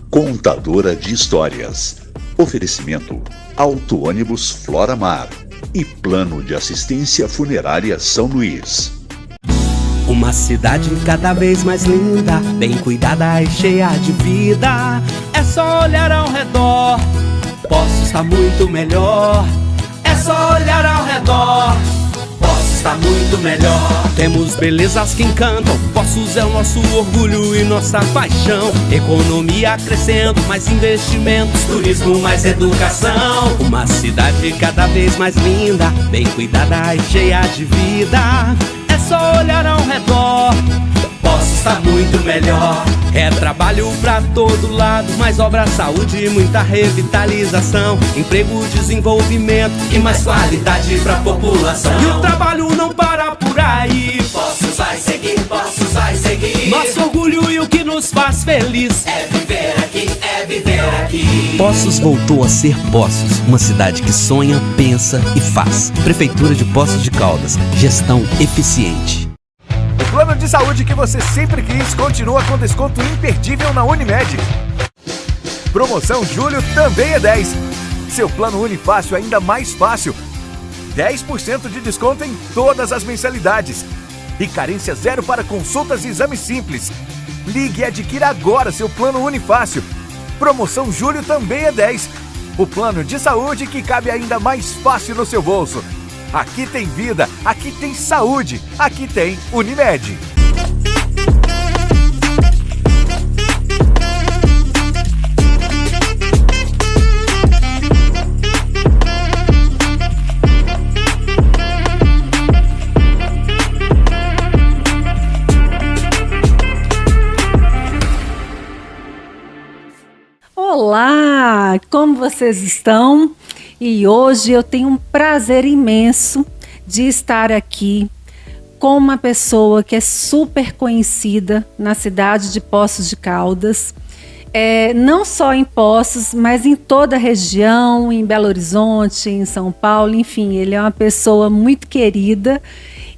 Contadora de histórias. Oferecimento: Auto Ônibus Flora Mar e Plano de Assistência Funerária São Luís. Uma cidade cada vez mais linda, bem cuidada e cheia de vida. É só olhar ao redor, Poços está muito melhor. É só olhar ao redor, Poços está muito melhor. Temos belezas que encantam, Poços é o nosso orgulho e nossa paixão. Economia crescendo, mais investimentos, turismo, mais educação. Uma cidade cada vez mais linda, bem cuidada e cheia de vida. É só olhar ao redor, Poços está muito melhor. É trabalho pra todo lado, mais obra, saúde e muita revitalização. Emprego, desenvolvimento e mais qualidade pra população. E o trabalho não para por aí, Poços vai seguir, Poços vai seguir. nosso orgulho e o que nos faz feliz É viver aqui, é viver aqui. Poços voltou a ser Poços, uma cidade que sonha, pensa e faz. Prefeitura de Poços de Caldas, gestão eficiente. O plano de saúde que você sempre quis continua com desconto imperdível na Unimed. Promoção Julho também é 10. Seu plano Unifácil ainda mais fácil. 10% de desconto em todas as mensalidades. E carência zero para consultas e exames simples. Ligue e adquira agora seu plano Unifácil. Promoção Julho também é 10. O plano de saúde que cabe ainda mais fácil no seu bolso. Aqui tem vida, aqui tem saúde, aqui tem Unimed. Olá, como vocês estão? E hoje eu tenho um prazer imenso de estar aqui com uma pessoa que é super conhecida na cidade de Poços de Caldas, não só em Poços, mas em toda a região, em Belo Horizonte, em São Paulo, enfim, ele é uma pessoa muito querida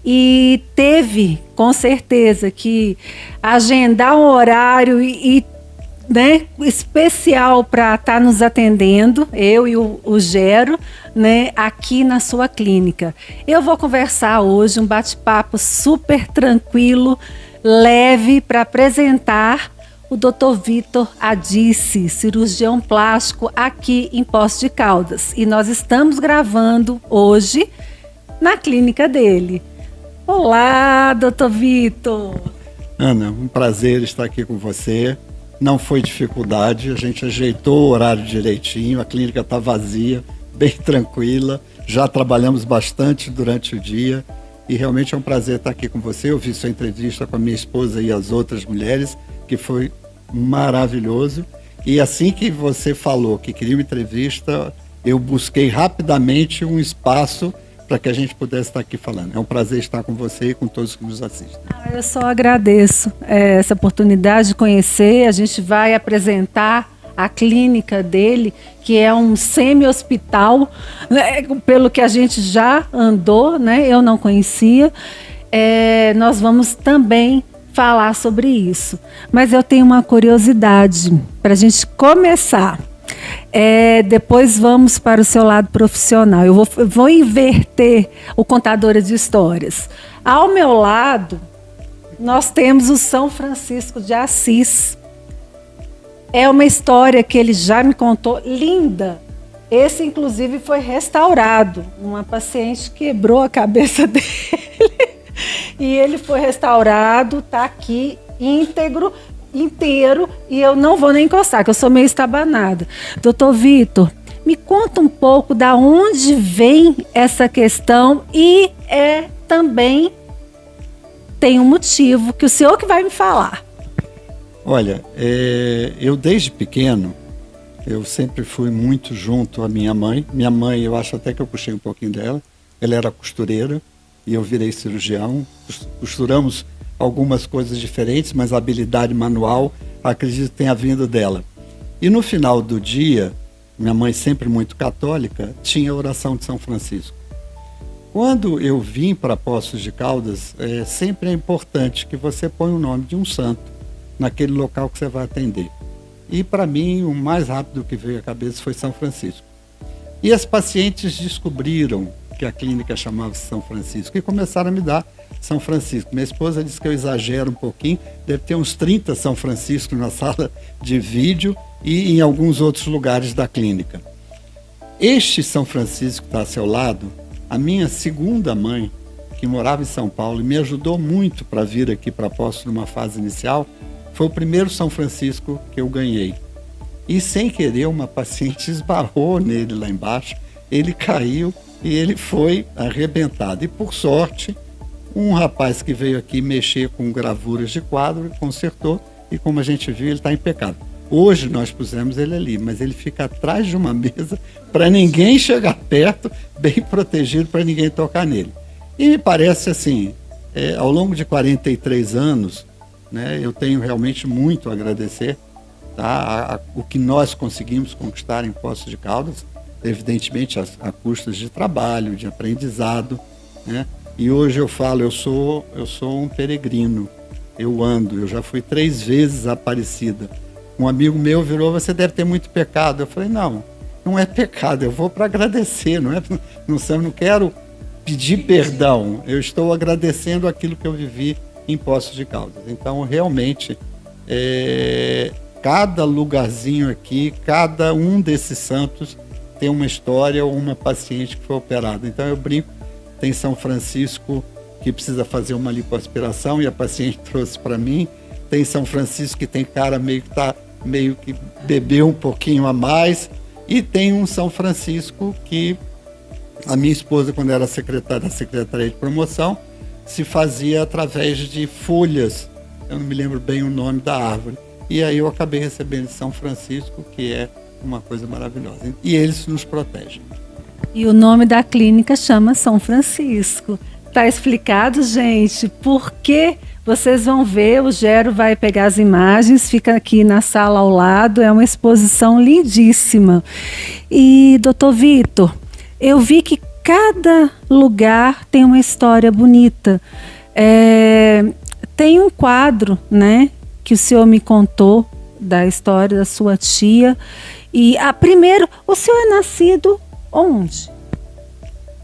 e teve, com certeza, que agendar um horário né, especial para estar nos atendendo, eu e o Gero, né, aqui na sua clínica. Eu vou conversar hoje, um bate-papo super tranquilo, leve, para apresentar o Dr. Vitor Adice, cirurgião plástico aqui em Poços de Caldas. E nós estamos gravando hoje na clínica dele. Olá, Dr. Vitor! Ana, um prazer estar aqui com você. Não foi dificuldade, a gente ajeitou o horário direitinho, a clínica está vazia, bem tranquila, já trabalhamos bastante durante o dia e realmente é um prazer estar aqui com você. Eu vi sua entrevista com a minha esposa e as outras mulheres, que foi maravilhoso. E assim que você falou que queria uma entrevista, eu busquei rapidamente um espaço para que a gente pudesse estar aqui falando. É um prazer estar com você e com todos que nos assistem. Eu só agradeço essa oportunidade de conhecer. A gente vai apresentar a clínica dele, que é um semi-hospital, né, pelo que a gente já andou, né, eu não conhecia. Nós vamos também falar sobre isso. Mas eu tenho uma curiosidade para a gente começar. Depois vamos para o seu lado profissional. Eu vou inverter o Contadora de Histórias. Ao meu lado, nós temos o São Francisco de Assis. É uma história que ele já me contou, linda. Esse, inclusive, foi restaurado. Uma paciente quebrou a cabeça dele e ele foi restaurado, está aqui íntegro, inteiro, e eu não vou nem encostar, que eu sou meio estabanada. Doutor Vitor, me conta um pouco da onde vem essa questão e também tem um motivo que o senhor que vai me falar. Olha, eu desde pequeno, eu sempre fui muito junto à minha mãe. Minha mãe, eu acho até que eu puxei um pouquinho dela, ela era costureira e eu virei cirurgião, costuramos algumas coisas diferentes, mas a habilidade manual, acredito que tenha vindo dela. E no final do dia, minha mãe sempre muito católica, tinha a oração de São Francisco. Quando eu vim para Poços de Caldas, sempre é importante que você ponha o nome de um santo naquele local que você vai atender. E para mim, o mais rápido que veio à cabeça foi São Francisco. E as pacientes descobriram que a clínica chamava-se São Francisco e começaram a me dar São Francisco. Minha esposa disse que eu exagero um pouquinho, deve ter uns 30 São Francisco na sala de vídeo e em alguns outros lugares da clínica. Este São Francisco que está a seu lado, a minha segunda mãe, que morava em São Paulo e me ajudou muito para vir aqui para Poços numa fase inicial, foi o primeiro São Francisco que eu ganhei. E sem querer, uma paciente esbarrou nele lá embaixo, ele caiu e ele foi arrebentado. E por sorte, um rapaz que veio aqui mexer com gravuras de quadro, consertou, e como a gente viu, ele está impecável. Hoje nós pusemos ele ali, mas ele fica atrás de uma mesa para ninguém chegar perto, bem protegido para ninguém tocar nele. E me parece assim, ao longo de 43 anos, né, eu tenho realmente muito a agradecer, tá, o que nós conseguimos conquistar em Poços de Caldas, evidentemente a custos de trabalho, de aprendizado, né? E hoje eu falo, eu sou um peregrino, eu já fui 3 vezes a Aparecida. Um amigo meu virou, você deve ter muito pecado. Eu falei, não é pecado, eu vou para agradecer, não quero pedir perdão, eu estou agradecendo aquilo que eu vivi em Poços de Caldas. Então, realmente, cada lugarzinho aqui, cada um desses santos tem uma história ou uma paciente que foi operada. Então, eu brinco, tem São Francisco que precisa fazer uma lipoaspiração e a paciente trouxe para mim. Tem São Francisco que tem cara meio que bebeu um pouquinho a mais. E tem um São Francisco que a minha esposa, quando era secretária da Secretaria de Promoção, se fazia através de folhas. Eu não me lembro bem o nome da árvore. E aí eu acabei recebendo São Francisco, que é uma coisa maravilhosa. E eles nos protegem. E o nome da clínica chama São Francisco. Tá explicado, gente, porque vocês vão ver, o Gero vai pegar as imagens, fica aqui na sala ao lado, é uma exposição lindíssima. E, doutor Vitor, eu vi que cada lugar tem uma história bonita. Tem um quadro, né, que o senhor me contou da história da sua tia. E, primeiro, o senhor é nascido onde?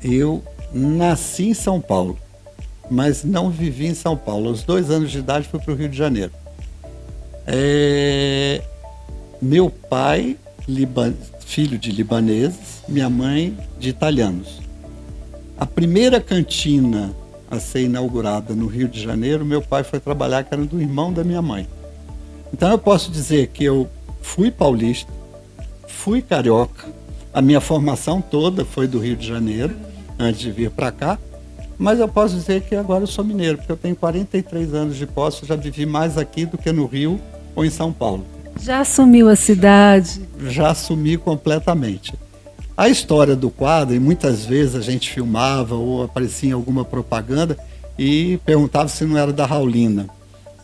Eu nasci em São Paulo, mas não vivi em São Paulo. Aos 2 anos de idade fui para o Rio de Janeiro. Meu pai, filho de libaneses, minha mãe de italianos. A primeira cantina a ser inaugurada no Rio de Janeiro, meu pai foi trabalhar, que era do irmão da minha mãe. Então eu posso dizer que eu fui paulista, fui carioca, a minha formação toda foi do Rio de Janeiro, antes de vir para cá, mas eu posso dizer que agora eu sou mineiro, porque eu tenho 43 anos de Poços, já vivi mais aqui do que no Rio ou em São Paulo. Já assumiu a cidade? Já assumi completamente. A história do quadro, e muitas vezes a gente filmava ou aparecia em alguma propaganda e perguntava se não era da Raulina.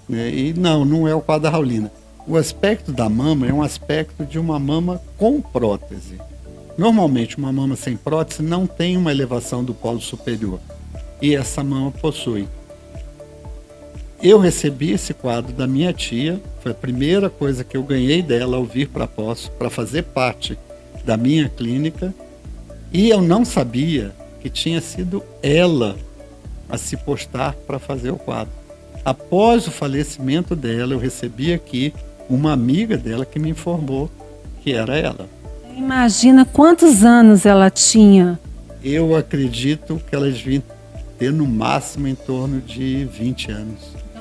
E não é o quadro da Raulina. O aspecto da mama é um aspecto de uma mama com prótese. Normalmente, uma mama sem prótese não tem uma elevação do polo superior. E essa mama possui. Eu recebi esse quadro da minha tia, foi a primeira coisa que eu ganhei dela ao vir para Poços, para fazer parte da minha clínica, e eu não sabia que tinha sido ela a se postar para fazer o quadro. Após o falecimento dela, eu recebi aqui uma amiga dela que me informou que era ela. Imagina quantos anos ela tinha. Eu acredito que ela devia ter no máximo em torno de 20 anos.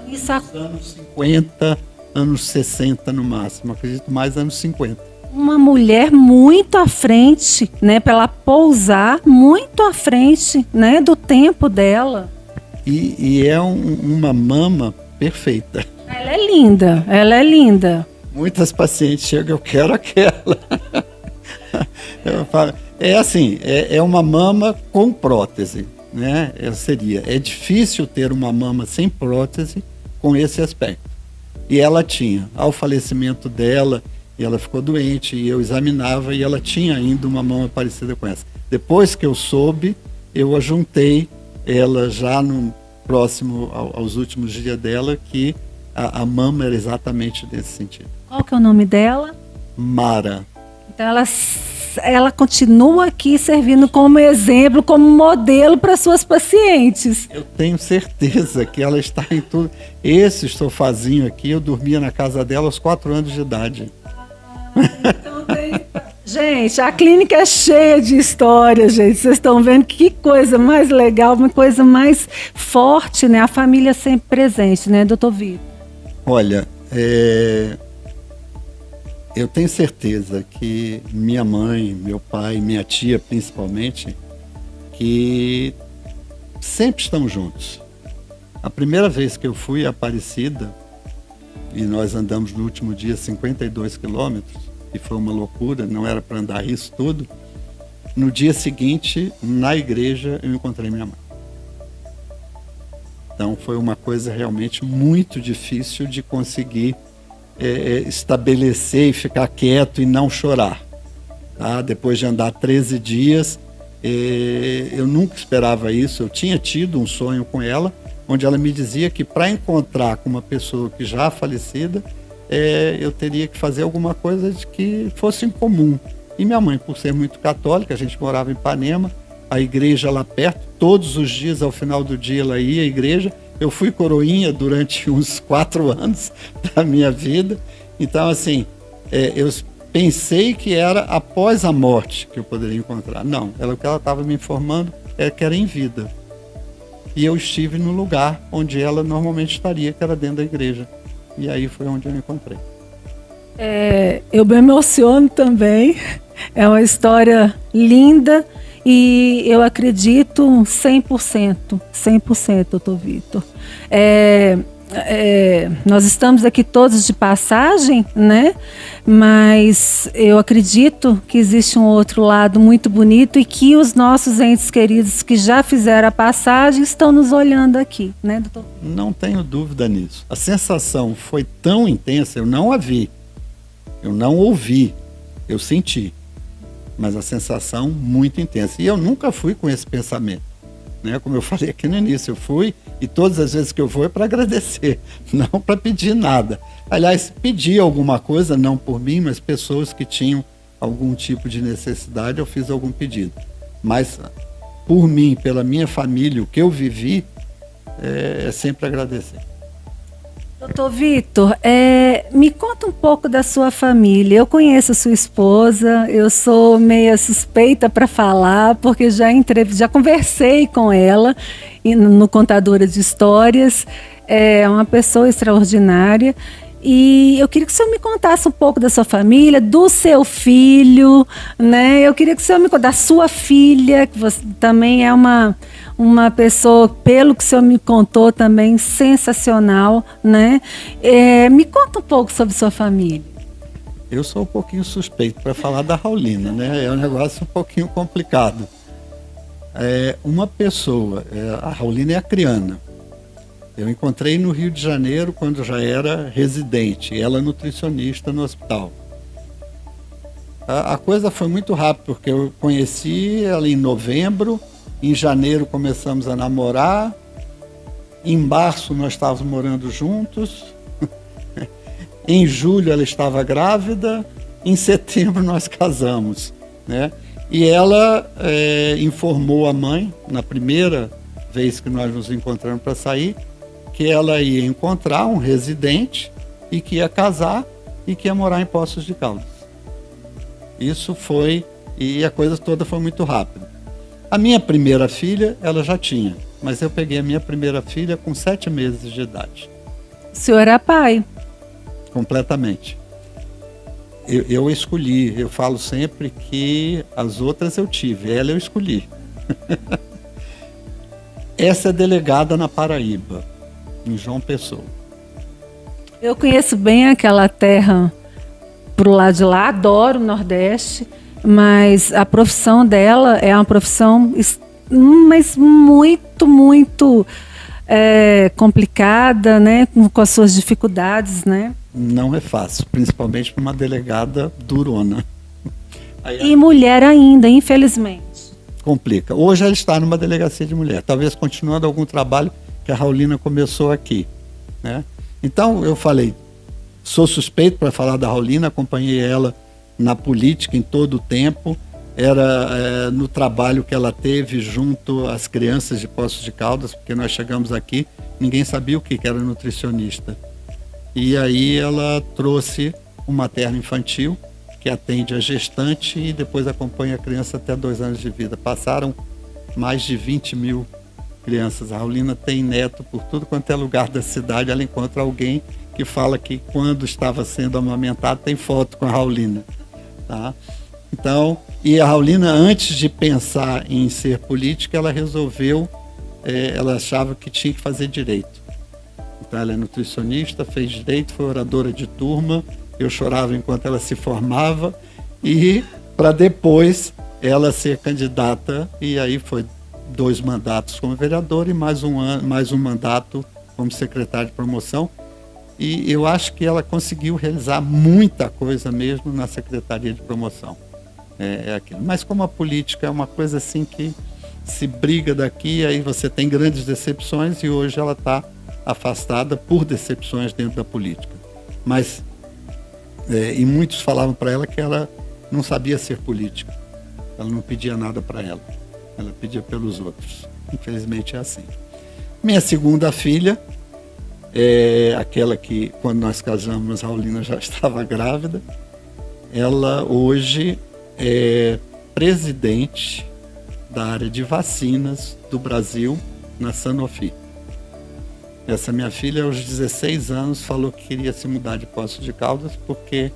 Isso anos 50, anos 60 no máximo, acredito mais anos 50. Uma mulher muito à frente, né, para ela pousar muito à frente, né, do tempo dela. E é uma mama perfeita. Ela é linda, ela é linda. Muitas pacientes chegam, eu quero aquela. Eu falo, é uma mama com prótese, né? É difícil ter uma mama sem prótese com esse aspecto. E ela tinha, ao falecimento dela, ela ficou doente e eu examinava e ela tinha ainda uma mama parecida com essa. Depois que eu soube, eu ajuntei ela já no próximo aos últimos dias dela, que a mama era exatamente nesse sentido. Qual que é o nome dela? Mara. Então ela continua aqui servindo como exemplo, como modelo para suas pacientes. Eu tenho certeza que ela está em tudo. Esse sofazinho aqui, eu dormia na casa dela aos 4 anos de idade. Gente, a clínica é cheia de histórias, gente. Vocês estão vendo que coisa mais legal, uma coisa mais forte, né? A família sempre presente, né, doutor Vitor? Olha, eu tenho certeza que minha mãe, meu pai, minha tia principalmente, que sempre estão juntos. A primeira vez que eu fui a Aparecida, e nós andamos no último dia 52 quilômetros, e foi uma loucura, não era para andar isso tudo. No dia seguinte, na igreja, eu encontrei minha mãe. Então foi uma coisa realmente muito difícil de conseguir estabelecer e ficar quieto e não chorar. Tá? Depois de andar 13 dias, eu nunca esperava isso. Eu tinha tido um sonho com ela, onde ela me dizia que para encontrar com uma pessoa que já falecida, eu teria que fazer alguma coisa de que fosse em comum. E minha mãe, por ser muito católica, a gente morava em Ipanema, a igreja lá perto, todos os dias, ao final do dia, ela ia à igreja. Eu fui coroinha durante uns 4 anos da minha vida. Então, assim, eu pensei que era após a morte que eu poderia encontrar. Não, o que ela estava me informando é que era em vida. E eu estive no lugar onde ela normalmente estaria, que era dentro da igreja. E aí foi onde eu encontrei. Eu me emociono também. É uma história linda e eu acredito 100%, doutor Vitor. Nós estamos aqui todos de passagem, né? Mas eu acredito que existe um outro lado muito bonito e que os nossos entes queridos que já fizeram a passagem estão nos olhando aqui, né, doutor? Não tenho dúvida nisso. A sensação foi tão intensa, eu não a vi, eu não ouvi, eu senti. Mas a sensação muito intensa. E eu nunca fui com esse pensamento, né? Como eu falei aqui no início, eu fui e todas as vezes que eu vou é para agradecer, não para pedir nada. Aliás, pedi alguma coisa, não por mim, mas pessoas que tinham algum tipo de necessidade, eu fiz algum pedido. Mas por mim, pela minha família, o que eu vivi, é sempre agradecer. Doutor Vitor, me conta um pouco da sua família. Eu conheço a sua esposa, eu sou meia suspeita para falar, porque já conversei com ela no Contadora de Histórias. É uma pessoa extraordinária. E eu queria que o senhor me contasse um pouco da sua família, do seu filho, né? Eu queria que o senhor me contasse da sua filha, que você também é uma pessoa, pelo que o senhor me contou, também sensacional, né? Me conta um pouco sobre sua família. Eu sou um pouquinho suspeito para falar da Raulina, né? É um negócio um pouquinho complicado. Uma pessoa, a Raulina é acriana. Eu encontrei no Rio de Janeiro quando eu já era residente, ela nutricionista no hospital. A coisa foi muito rápida, porque eu conheci ela em novembro, em janeiro começamos a namorar, em março nós estávamos morando juntos, em julho ela estava grávida, em setembro nós casamos, né? E ela informou a mãe, na primeira vez que nós nos encontramos para sair, que ela ia encontrar um residente e que ia casar e que ia morar em Poços de Caldas. Isso foi, e a coisa toda foi muito rápida. A minha primeira filha, ela já tinha, mas eu peguei a minha primeira filha com 7 meses de idade. O senhor era pai? Completamente. Eu escolhi, eu falo sempre que as outras eu tive, ela eu escolhi. Essa é delegada na Paraíba, em João Pessoa. Eu conheço bem aquela terra pro lado de lá, adoro o Nordeste, mas a profissão dela é uma profissão mas muito, muito complicada, né? Com as suas dificuldades, né? Não é fácil, principalmente para uma delegada durona. E mulher ainda, infelizmente. Complica. Hoje ela está numa delegacia de mulher, talvez continuando algum trabalho que a Raulina começou aqui, né? Então eu falei, sou suspeito para falar da Raulina, acompanhei ela na política em todo o tempo, era no trabalho que ela teve junto às crianças de Poços de Caldas, porque nós chegamos aqui, ninguém sabia o que era nutricionista. E aí ela trouxe um materno infantil, que atende a gestante e depois acompanha a criança até 2 anos de vida. Passaram mais de 20 mil crianças. A Raulina tem neto por tudo quanto é lugar da cidade. Ela encontra alguém que fala que quando estava sendo amamentado tem foto com a Raulina. Tá? Então, e a Raulina, antes de pensar em ser política, ela resolveu, ela achava que tinha que fazer direito. Então ela é nutricionista, fez direito, foi oradora de turma. Eu chorava enquanto ela se formava, e para depois ela ser candidata, e aí foi 2 mandatos como vereadora e mais um mandato como secretária de promoção. E eu acho que ela conseguiu realizar muita coisa mesmo na Secretaria de Promoção. Aquilo. Mas como a política é uma coisa assim que se briga daqui, aí você tem grandes decepções, e hoje ela está afastada por decepções dentro da política. Mas e muitos falavam para ela que ela não sabia ser política. Ela não pedia nada para ela. Ela pedia pelos outros. Infelizmente é assim. Minha segunda filha é aquela que, quando nós casamos, a Raulina já estava grávida. Ela hoje é presidente da área de vacinas do Brasil na Sanofi. Essa minha filha, aos 16 anos, falou que queria se mudar de Poços de Caldas, porque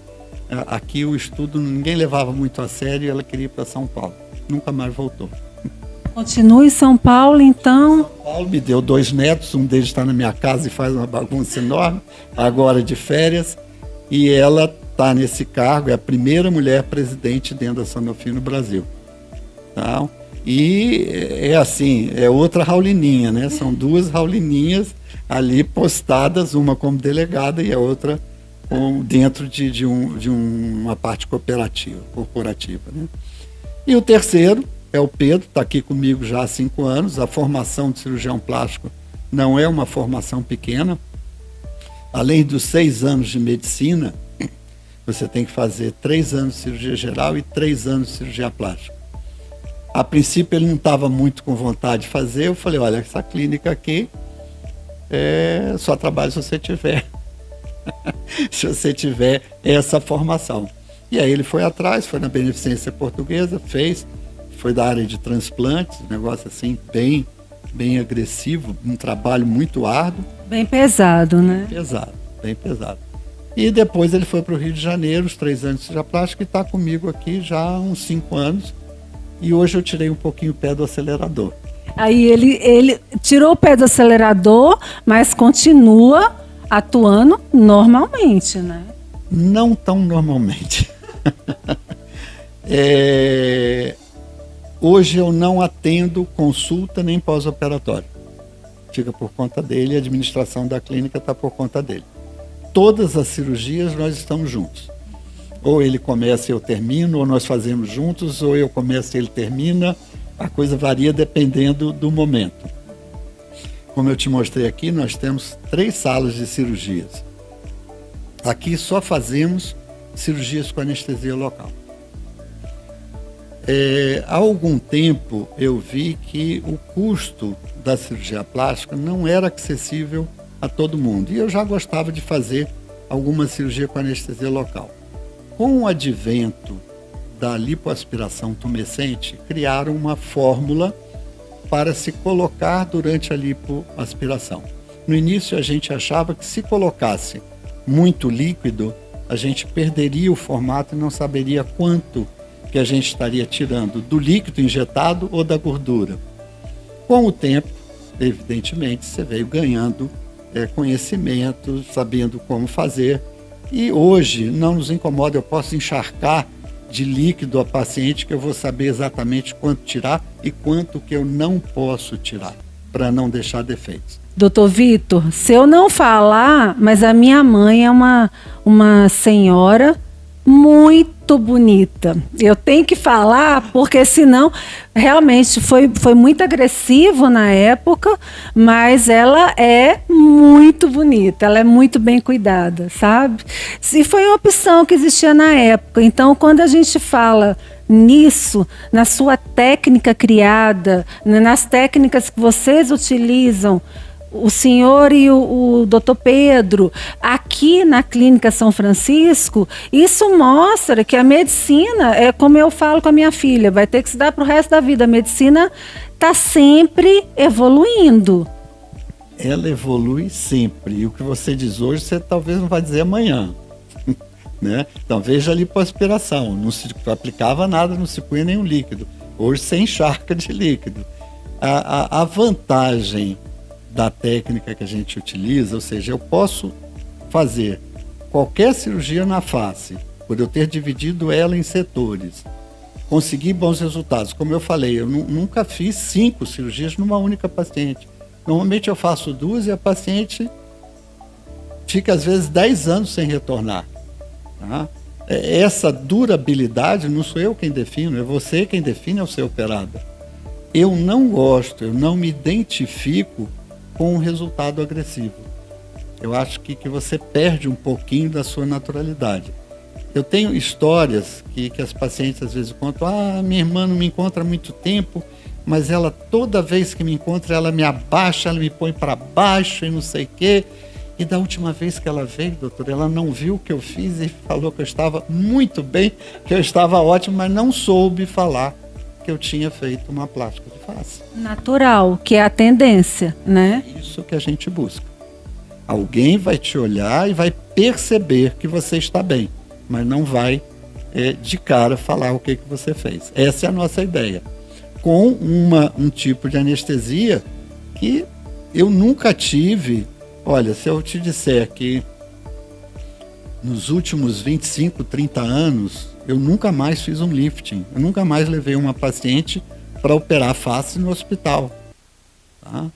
aqui o estudo ninguém levava muito a sério, e ela queria ir para São Paulo. Nunca mais voltou. Continua em São Paulo, então? São Paulo me deu 2 netos, um deles está na minha casa e faz uma bagunça enorme, agora de férias, e ela está nesse cargo, é a primeira mulher presidente dentro da Sanofi no Brasil. Então, e é assim, é outra Raulininha, né? São 2 Raulininhas ali postadas, uma como delegada e a outra dentro de uma parte corporativa. Né? E o terceiro é o Pedro, está aqui comigo já há 5 anos. A formação de cirurgião plástico não é uma formação pequena. Além dos 6 anos de medicina, você tem que fazer 3 anos de cirurgia geral e 3 anos de cirurgia plástica. A princípio ele não estava muito com vontade de fazer, eu falei, olha, essa clínica aqui só trabalha se você tiver se você tiver essa formação. E aí ele foi atrás, foi na Beneficência Portuguesa, foi da área de transplantes, um negócio assim bem agressivo, um trabalho muito árduo. Bem pesado, né? Bem pesado. E depois ele foi para o Rio de Janeiro, os 3 anos de cirurgia plástica, e está comigo aqui já há uns 5 anos. E hoje eu tirei um pouquinho o pé do acelerador. Aí ele tirou o pé do acelerador, mas continua atuando normalmente, né? Não tão normalmente. Hoje eu não atendo consulta nem pós-operatório. Fica por conta dele, a administração da clínica está por conta dele. Todas as cirurgias nós estamos juntos. Ou ele começa e eu termino, ou nós fazemos juntos, ou eu começo e ele termina. A coisa varia dependendo do momento. Como eu te mostrei aqui, nós temos 3 salas de cirurgias. Aqui só fazemos cirurgias com anestesia local. Há algum tempo eu vi que o custo da cirurgia plástica não era acessível a todo mundo. E eu já gostava de fazer alguma cirurgia com anestesia local. Com o advento da lipoaspiração tumescente, criaram uma fórmula para se colocar durante a lipoaspiração. No início a gente achava que se colocasse muito líquido, a gente perderia o formato e não saberia quanto que a gente estaria tirando do líquido injetado ou da gordura. Com o tempo, evidentemente, você veio ganhando conhecimento, sabendo como fazer. E hoje não nos incomoda, eu posso encharcar de líquido a paciente que eu vou saber exatamente quanto tirar e quanto que eu não posso tirar, para não deixar defeitos. Doutor Vitor, se eu não falar, mas a minha mãe é uma senhora muito bonita. Eu tenho que falar, porque senão realmente foi muito agressivo na época, mas ela é muito bonita, ela é muito bem cuidada, sabe? E foi uma opção que existia na época. Então, quando a gente fala nisso, na sua técnica criada, nas técnicas que vocês utilizam, o senhor e o doutor Pedro, aqui na Clínica São Francisco, isso mostra que a medicina, é como eu falo com a minha filha, vai ter que se dar para o resto da vida. A medicina está sempre evoluindo. Ela evolui sempre. E o que você diz hoje, você talvez não vai dizer amanhã. Né? Então, veja a lipoaspiração. Não se aplicava nada, não se punha nenhum líquido. Hoje, você encharca de líquido. A vantagem da técnica que a gente utiliza, ou seja, eu posso fazer qualquer cirurgia na face, por eu ter dividido ela em setores, conseguir bons resultados. Como eu falei, eu nunca fiz 5 cirurgias numa única paciente. Normalmente eu faço 2 e a paciente fica às vezes 10 anos sem retornar. Tá? Essa durabilidade não sou eu quem defino, é você quem define, é o seu operador. Eu não gosto, eu não me identifico com um resultado agressivo. Eu acho que você perde um pouquinho da sua naturalidade. Eu tenho histórias que as pacientes às vezes contam, minha irmã não me encontra há muito tempo, mas ela toda vez que me encontra, ela me abaixa, ela me põe para baixo e não sei o quê. E da última vez que ela veio, doutora, ela não viu o que eu fiz e falou que eu estava muito bem, que eu estava ótimo, mas não soube falar que eu tinha feito uma plástica de face. Natural, que é a tendência, né? É isso que a gente busca. Alguém vai te olhar e vai perceber que você está bem, mas não vai de cara falar o que você fez. Essa é a nossa ideia. Com um tipo de anestesia que eu nunca tive. Olha, se eu te disser que nos últimos 25, 30 anos, eu nunca mais fiz um lifting. Eu nunca mais levei uma paciente para operar face no hospital. Tá?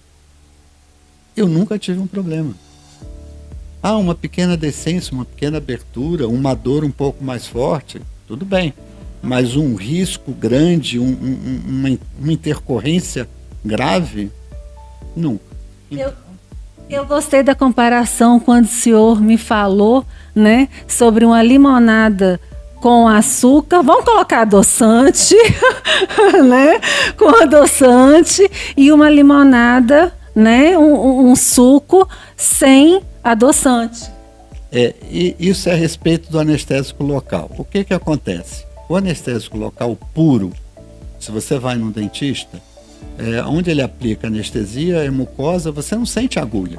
Eu nunca tive um problema. Uma pequena decência, uma pequena abertura, uma dor um pouco mais forte, tudo bem. Mas um risco grande, uma intercorrência grave, nunca. Eu gostei da comparação quando o senhor me falou, né, sobre uma limonada com açúcar, vamos colocar adoçante, né, com adoçante, e uma limonada, né, um suco sem adoçante. E isso é a respeito do anestésico local. O que acontece? O anestésico local puro, se você vai no dentista, onde ele aplica anestesia, é mucosa, você não sente agulha.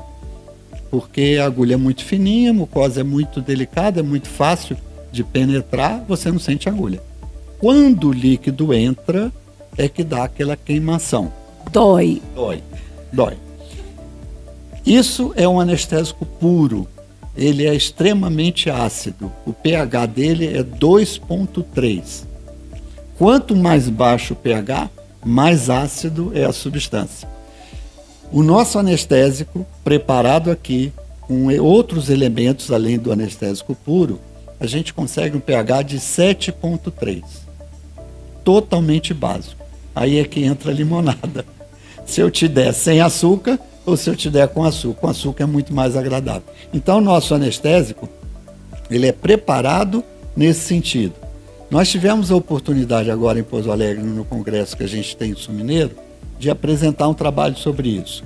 Porque a agulha é muito fininha, a mucosa é muito delicada, é muito fácil de penetrar, você não sente agulha. Quando o líquido entra, é que dá aquela queimação. Dói. Isso é um anestésico puro. Ele é extremamente ácido. O pH dele é 2,3. Quanto mais baixo o pH, mais ácido é a substância. O nosso anestésico, preparado aqui, com outros elementos além do anestésico puro, a gente consegue um pH de 7,3. Totalmente básico. Aí é que entra a limonada. Se eu te der sem açúcar ou se eu te der com açúcar. Com açúcar é muito mais agradável. Então, o nosso anestésico, ele é preparado nesse sentido. Nós tivemos a oportunidade agora em Pouso Alegre, no congresso que a gente tem em Sul Mineiro, de apresentar um trabalho sobre isso.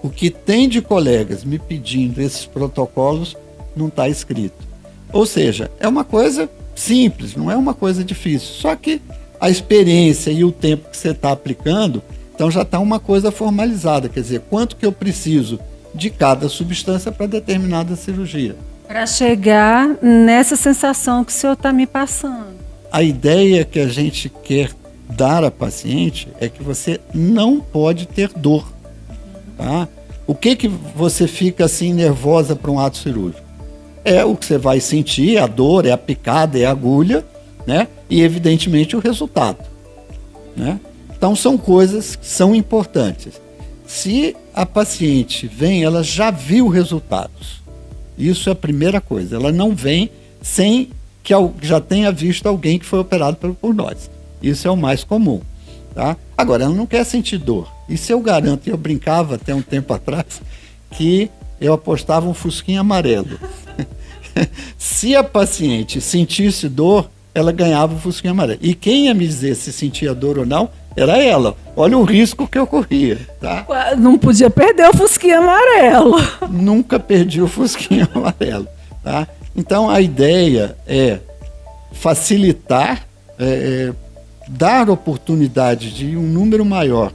O que tem de colegas me pedindo esses protocolos não está escrito. Ou seja, é uma coisa simples, não é uma coisa difícil. Só que a experiência e o tempo que você está aplicando, então já está uma coisa formalizada. Quer dizer, quanto que eu preciso de cada substância para determinada cirurgia. Para chegar nessa sensação que o senhor está me passando. A ideia que a gente quer dar à paciente é que você não pode ter dor. Tá? O que você fica assim nervosa para um ato cirúrgico? É o que você vai sentir, a dor, é a picada, é a agulha, né? E evidentemente o resultado. Né? Então são coisas que são importantes. Se a paciente vem, ela já viu resultados. Isso é a primeira coisa. Ela não vem sem que já tenha visto alguém que foi operado por nós. Isso é o mais comum. Tá? Agora, ela não quer sentir dor. Isso eu garanto, e eu brincava até um tempo atrás, que eu apostava um fusquinha amarelo. Se a paciente sentisse dor, ela ganhava o fusquinha amarelo. E quem ia me dizer se sentia dor ou não, era ela. Olha o risco que eu corria. Tá? Não podia perder o fusquinha amarelo. Nunca perdi o fusquinha amarelo. Tá? Então, a ideia é facilitar, dar oportunidade de um número maior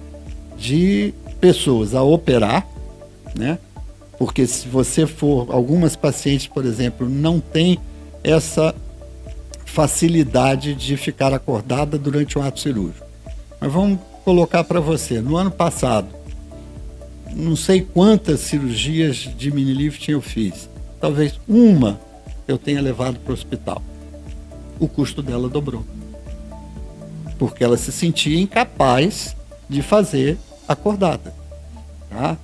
de pessoas a operar, né? Porque se você for, algumas pacientes, por exemplo, não têm essa facilidade de ficar acordada durante um ato cirúrgico. Mas vamos colocar para você, no ano passado, não sei quantas cirurgias de mini-lifting eu fiz, talvez uma eu tenha levado para o hospital. O custo dela dobrou. Porque ela se sentia incapaz de fazer acordada. Tá?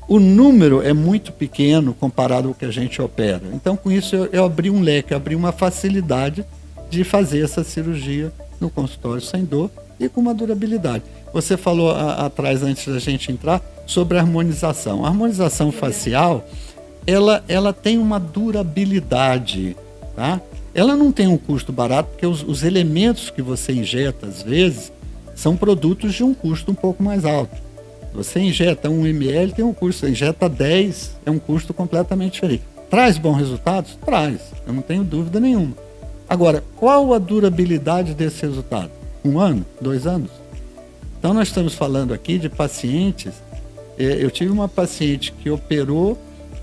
O número é muito pequeno comparado ao que a gente opera. Então, com isso, eu abri um leque, abri uma facilidade de fazer essa cirurgia no consultório sem dor e com uma durabilidade. Você falou atrás, antes da gente entrar, sobre a harmonização. A harmonização facial, ela tem uma durabilidade, tá? Ela não tem um custo barato, porque os elementos que você injeta, às vezes, são produtos de um custo um pouco mais alto. Você injeta 1 ml, tem um custo. Você injeta 10, é um custo completamente diferente. Traz bons resultados? Traz. Eu não tenho dúvida nenhuma. Agora, qual a durabilidade desse resultado? 1 ano? 2 anos? Então, nós estamos falando aqui de pacientes. Eu tive uma paciente que operou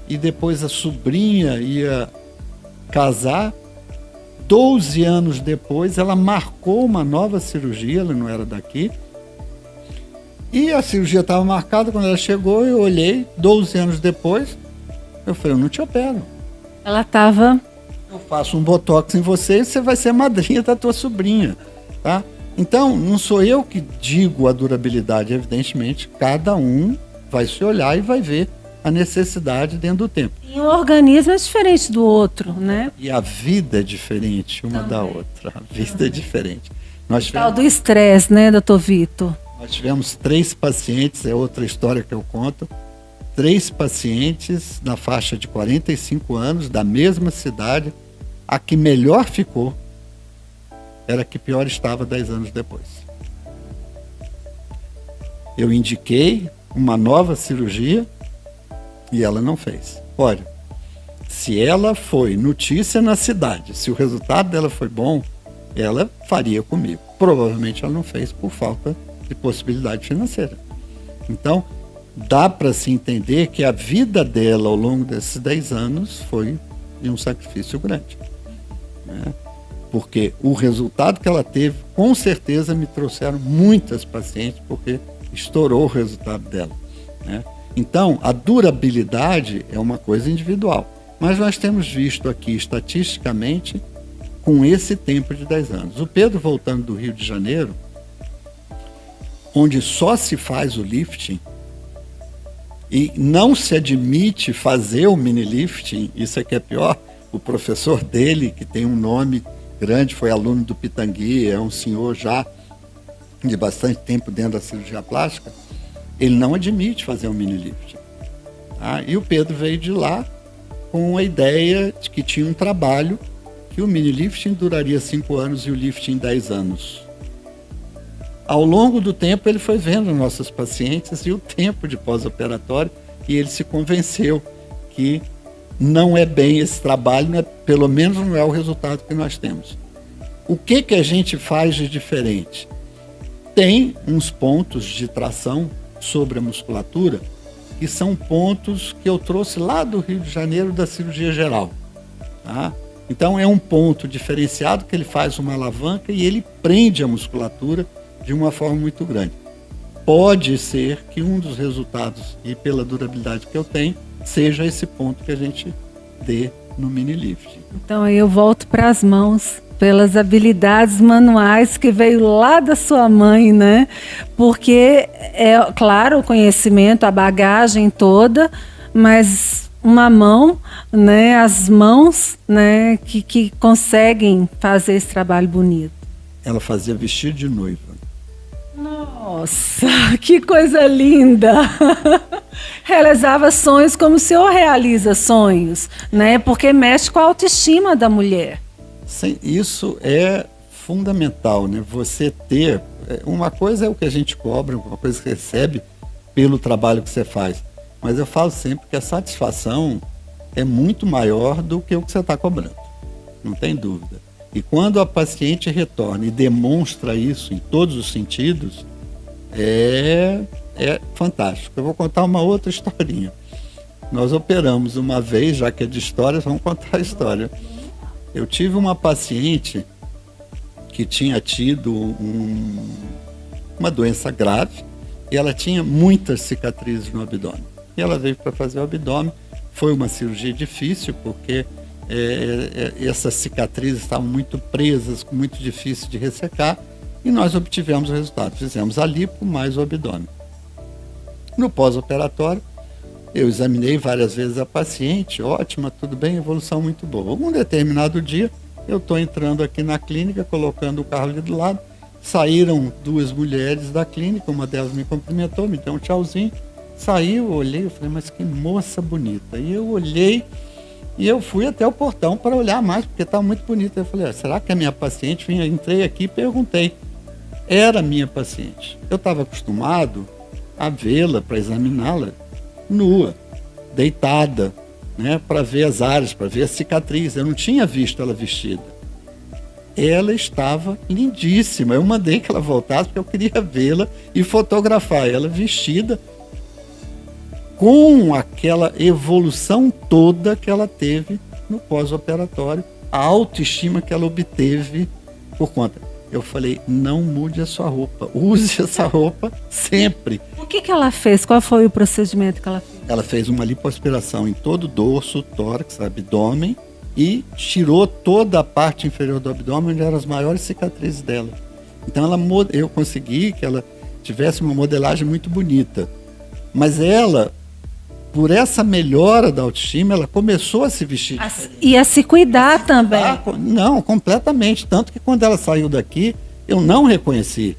e depois a sobrinha ia casar. 12 anos depois, ela marcou uma nova cirurgia, ela não era daqui. E a cirurgia estava marcada, quando ela chegou, eu olhei, 12 anos depois, eu falei, eu não te opero. Ela estava... Eu faço um botox em você e você vai ser a madrinha da tua sobrinha, tá? Então, não sou eu que digo a durabilidade, evidentemente, cada um vai se olhar e vai ver a necessidade dentro do tempo. E o organismo é diferente do outro, né? E a vida é diferente uma da outra, a vida é diferente. Nós Tal do estresse, né, doutor Vitor? Nós tivemos 3 pacientes, é outra história que eu conto, 3 pacientes na faixa de 45 anos, da mesma cidade. A que melhor ficou era a que pior estava 10 anos depois. Eu indiquei uma nova cirurgia e ela não fez. Olha, se ela foi notícia na cidade, se o resultado dela foi bom, ela faria comigo. Provavelmente ela não fez por falta de possibilidade financeira. Então, dá para se entender que a vida dela ao longo desses 10 anos foi de um sacrifício grande, né? Porque o resultado que ela teve, com certeza me trouxeram muitas pacientes, porque estourou o resultado dela, né? Então, a durabilidade é uma coisa individual, mas nós temos visto aqui estatisticamente com esse tempo de 10 anos. O Pedro, voltando do Rio de Janeiro, onde só se faz o lifting e não se admite fazer o mini lifting, isso é que é pior. O professor dele, que tem um nome grande, foi aluno do Pitangui, é um senhor já de bastante tempo dentro da cirurgia plástica, ele não admite fazer um mini lifting. Tá? E o Pedro veio de lá com a ideia de que tinha um trabalho que o mini lifting duraria 5 anos e o lifting 10 anos. Ao longo do tempo, ele foi vendo nossas pacientes e o tempo de pós-operatório, e ele se convenceu que não é bem esse trabalho, pelo menos não é o resultado que nós temos. O que a gente faz de diferente? Tem uns pontos de tração sobre a musculatura, que são pontos que eu trouxe lá do Rio de Janeiro da cirurgia geral. Tá? Então, é um ponto diferenciado que ele faz uma alavanca e ele prende a musculatura de uma forma muito grande. Pode ser que um dos resultados, e pela durabilidade que eu tenho, seja esse ponto que a gente dê no mini lifting. Então aí eu volto para as mãos, pelas habilidades manuais que veio lá da sua mãe, né? Porque é claro o conhecimento, a bagagem toda, mas uma mão, né, as mãos, né, que conseguem fazer esse trabalho bonito. Ela fazia vestido de noiva. Nossa, que coisa linda! Realizava sonhos como o senhor realiza sonhos, né? Porque mexe com a autoestima da mulher. Sim, isso é fundamental, né? Você ter... Uma coisa é o que a gente cobra, uma coisa que recebe pelo trabalho que você faz. Mas eu falo sempre que a satisfação é muito maior do que o que você está cobrando. Não tem dúvida. E quando a paciente retorna e demonstra isso em todos os sentidos, é fantástico. Eu vou contar uma outra historinha. Nós operamos uma vez, já que é de histórias, vamos contar a história. Eu tive uma paciente que tinha tido uma doença grave e ela tinha muitas cicatrizes no abdômen. E ela veio para fazer o abdômen. Foi uma cirurgia difícil, porque essas cicatrizes estavam muito presas, muito difícil de ressecar, e nós obtivemos o resultado. Fizemos a lipo mais o abdômen. No pós-operatório, eu examinei várias vezes a paciente, ótima, tudo bem, evolução muito boa. Um determinado dia, eu estou entrando aqui na clínica, colocando o carro ali do lado, saíram 2 mulheres da clínica, uma delas me cumprimentou, me deu um tchauzinho, saiu, eu olhei, eu falei, mas que moça bonita. E eu olhei, e eu fui até o portão para olhar mais, porque estava muito bonita. Eu falei, será que é minha paciente? Entrei aqui e perguntei. Era minha paciente. Eu estava acostumado a vê-la, para examiná-la, nua, deitada, né, para ver as áreas, para ver a cicatriz. Eu não tinha visto ela vestida. Ela estava lindíssima. Eu mandei que ela voltasse, porque eu queria vê-la e fotografar ela vestida, com aquela evolução toda que ela teve no pós-operatório, a autoestima que ela obteve por conta. Eu falei, não mude a sua roupa, use essa roupa sempre. O que ela fez? Qual foi o procedimento que ela fez? Ela fez uma lipoaspiração em todo o dorso, tórax, abdômen, e tirou toda a parte inferior do abdômen, onde eram as maiores cicatrizes dela. Então eu consegui que ela tivesse uma modelagem muito bonita. Mas ela, por essa melhora da autoestima, ela começou a se vestir e a se cuidar também. Não, completamente. Tanto que quando ela saiu daqui, eu não reconheci.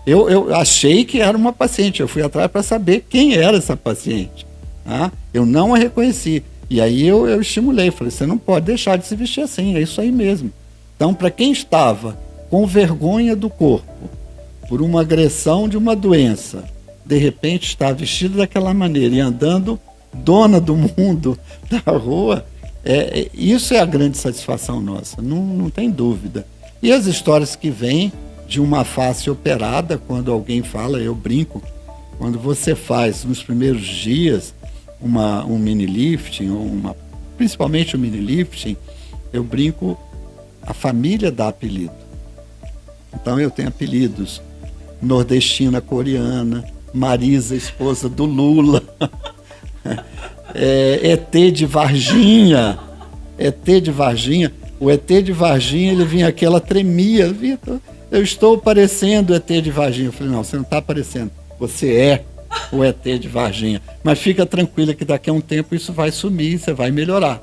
Eu achei que era uma paciente. Eu fui atrás para saber quem era essa paciente. Tá? Eu não a reconheci. E aí eu estimulei. Falei, você não pode deixar de se vestir assim. É isso aí mesmo. Então, para quem estava com vergonha do corpo, por uma agressão de uma doença, de repente está vestida daquela maneira e andando dona do mundo da rua, isso é a grande satisfação nossa, não tem dúvida. E as histórias que vêm de uma face operada, quando alguém fala, eu brinco, quando você faz nos primeiros dias um mini lifting, principalmente o mini lifting, eu brinco, a família dá apelido. Então eu tenho apelidos, nordestina coreana, Marisa, esposa do Lula, ET de Varginha, o ET de Varginha, ele vinha aqui, ela tremia, Vitor, eu estou parecendo o ET de Varginha. Eu falei, não, você não está parecendo, você é o ET de Varginha, mas fica tranquila que daqui a um tempo isso vai sumir, você vai melhorar.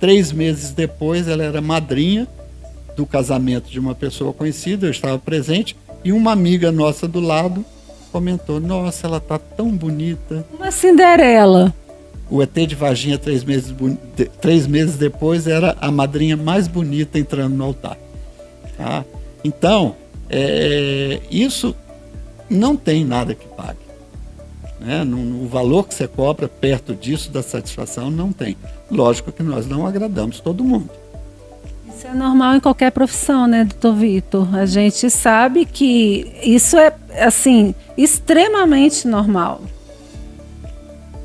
3 meses depois, ela era madrinha do casamento de uma pessoa conhecida, eu estava presente, e uma amiga nossa do lado comentou, nossa, ela tá tão bonita. Uma Cinderela. O ET de Varginha, 3 meses depois, era a madrinha mais bonita entrando no altar. Tá? Então, isso não tem nada que pague. Né? O valor que você cobra perto disso, da satisfação, não tem. Lógico que nós não agradamos todo mundo. Isso é normal em qualquer profissão, né, doutor Vitor? A gente sabe que isso é, assim, extremamente normal.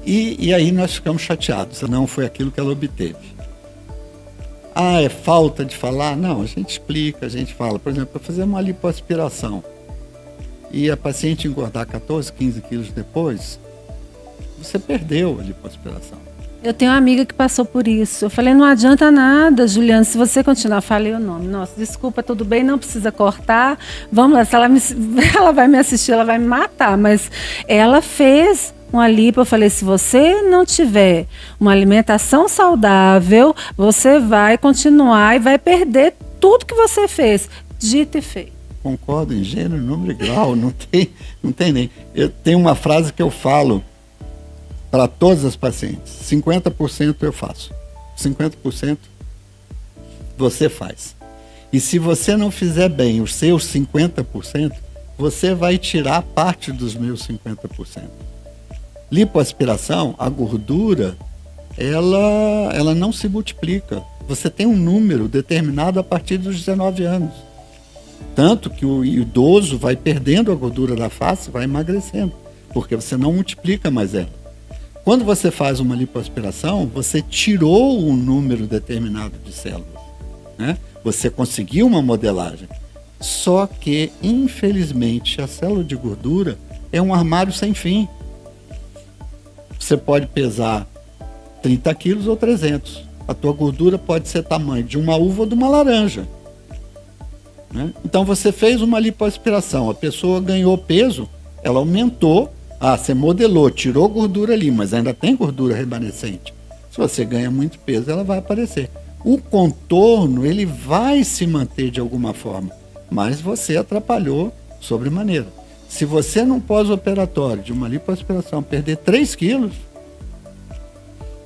E aí nós ficamos chateados, não foi aquilo que ela obteve. É falta de falar? Não, a gente explica, a gente fala. Por exemplo, para fazer uma lipoaspiração e a paciente engordar 14, 15 quilos depois, você perdeu a lipoaspiração. Eu tenho uma amiga que passou por isso. Eu falei, não adianta nada, Juliana, se você continuar, falei o nome. Nossa, desculpa, tudo bem, não precisa cortar. Vamos lá, se ela vai me assistir, ela vai me matar. Mas ela fez uma lipo. Eu falei, se você não tiver uma alimentação saudável, você vai continuar e vai perder tudo que você fez, dito e feito. Concordo em gênero, número e grau, não tem nem. Eu tenho uma frase que eu falo para todas as pacientes: 50% eu faço, 50% você faz. E se você não fizer bem os seus 50%, você vai tirar parte dos meus 50%. Lipoaspiração, a gordura, ela não se multiplica. Você tem um número determinado a partir dos 19 anos. Tanto que o idoso vai perdendo a gordura da face, vai emagrecendo, porque você não multiplica mais ela. Quando você faz uma lipoaspiração, você tirou um número determinado de células, né? Você conseguiu uma modelagem. Só que, infelizmente, a célula de gordura é um armário sem fim. Você pode pesar 30 quilos ou 300. A tua gordura pode ser tamanho de uma uva ou de uma laranja, né? Então você fez uma lipoaspiração, a pessoa ganhou peso, ela aumentou, você modelou, tirou gordura ali, mas ainda tem gordura remanescente. Se você ganha muito peso, ela vai aparecer. O contorno, ele vai se manter de alguma forma, mas você atrapalhou sobremaneira. Se você num pós-operatório de uma lipoaspiração perder 3 quilos,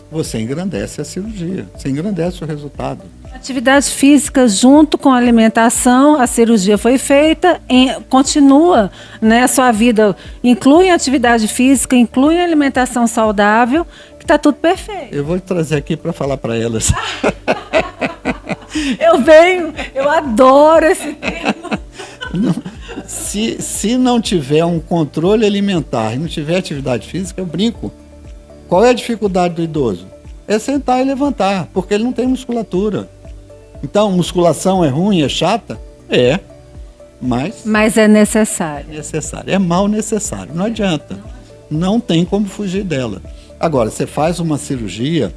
você engrandece a cirurgia, você engrandece o resultado. Atividade física junto com a alimentação, a cirurgia foi feita, continua, né, a sua vida, inclui a atividade física, inclui a alimentação saudável, que está tudo perfeito. Eu vou trazer aqui para falar para elas. Eu adoro esse tema. Se não tiver um controle alimentar e não tiver atividade física, eu brinco. Qual é a dificuldade do idoso? É sentar e levantar, porque ele não tem musculatura. Então, musculação é ruim, é chata? É, mas é necessário. É mal necessário, não adianta. Não tem como fugir dela. Agora, você faz uma cirurgia,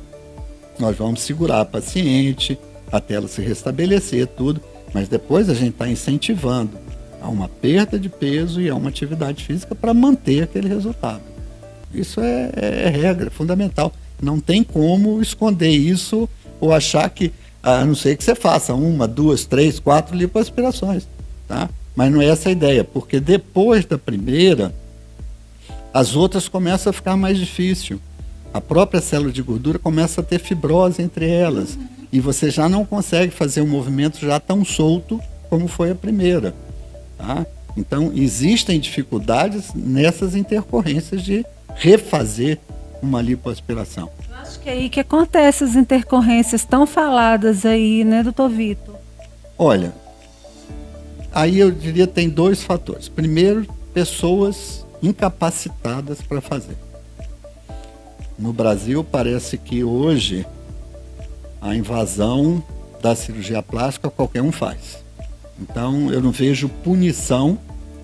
nós vamos segurar a paciente até ela se restabelecer, tudo, mas depois a gente está incentivando a uma perda de peso e a uma atividade física para manter aquele resultado. Isso é regra, fundamental. Não tem como esconder isso ou achar que, a não ser que você faça 1, 2, 3, 4 lipoaspirações, tá? Mas não é essa a ideia, porque depois da primeira, as outras começam a ficar mais difícil. A própria célula de gordura começa a ter fibrose entre elas e você já não consegue fazer um movimento já tão solto como foi a primeira, tá? Então, existem dificuldades nessas intercorrências de refazer uma lipoaspiração. Eu acho que é aí que acontece as intercorrências tão faladas aí, né, doutor Vitor? Olha, aí eu diria que tem 2 fatores. Primeiro, pessoas incapacitadas para fazer. No Brasil, parece que hoje a invasão da cirurgia plástica qualquer um faz. Então, eu não vejo punição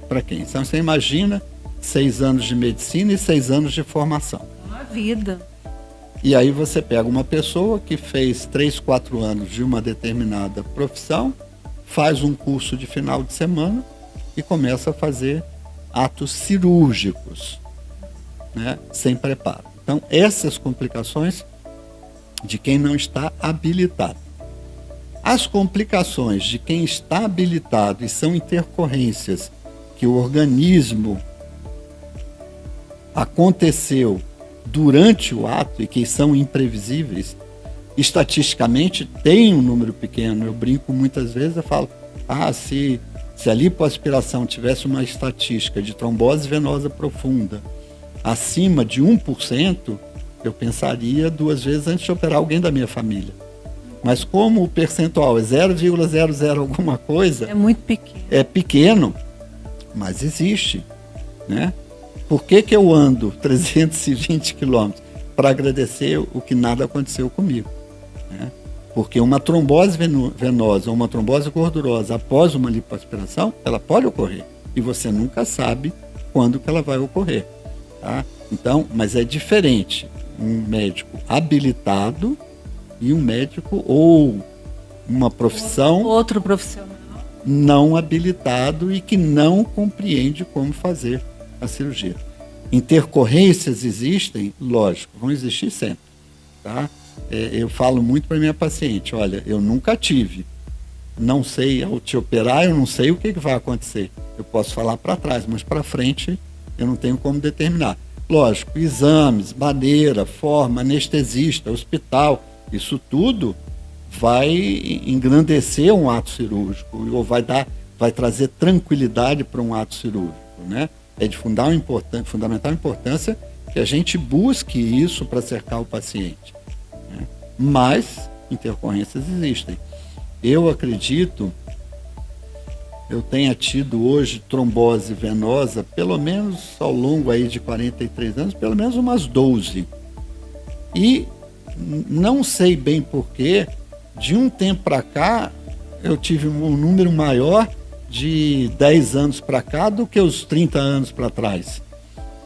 para quem. Então, você imagina 6 anos de medicina e 6 anos de formação. Uma vida. E aí você pega uma pessoa que fez 3, 4 anos de uma determinada profissão, faz um curso de final de semana e começa a fazer atos cirúrgicos, né, sem preparo. Então, essas complicações de quem não está habilitado. As complicações de quem está habilitado e são intercorrências que o organismo aconteceu durante o ato e que são imprevisíveis, estatisticamente tem um número pequeno. Eu brinco muitas vezes, eu falo, se a lipoaspiração tivesse uma estatística de trombose venosa profunda acima de 1%, eu pensaria 2 vezes antes de operar alguém da minha família. Mas como o percentual é 0,00 alguma coisa... É muito pequeno. É pequeno, mas existe, né? Por que eu ando 320 quilômetros? Para agradecer o que nada aconteceu comigo, né? Porque uma trombose venosa ou uma trombose gordurosa após uma lipoaspiração, ela pode ocorrer. E você nunca sabe quando que ela vai ocorrer, tá? Então, mas é diferente um médico habilitado e um médico ou uma profissão... Outro profissional. Não habilitado e que não compreende como fazer a cirurgia. Intercorrências existem? Lógico, vão existir sempre. Tá? Eu falo muito para minha paciente, olha, eu nunca tive. Não sei, ao te operar, eu não sei o que vai acontecer. Eu posso falar para trás, mas para frente eu não tenho como determinar. Lógico, exames, maneira, forma, anestesista, hospital, isso tudo vai engrandecer um ato cirúrgico ou vai trazer tranquilidade para um ato cirúrgico, né? É de fundamental importância que a gente busque isso para cercar o paciente, né? Mas intercorrências existem. Eu acredito, eu tenha tido hoje trombose venosa, pelo menos ao longo aí de 43 anos, pelo menos umas 12. E não sei bem porquê, de um tempo para cá, eu tive um número maior de 10 anos para cá do que os 30 anos para trás.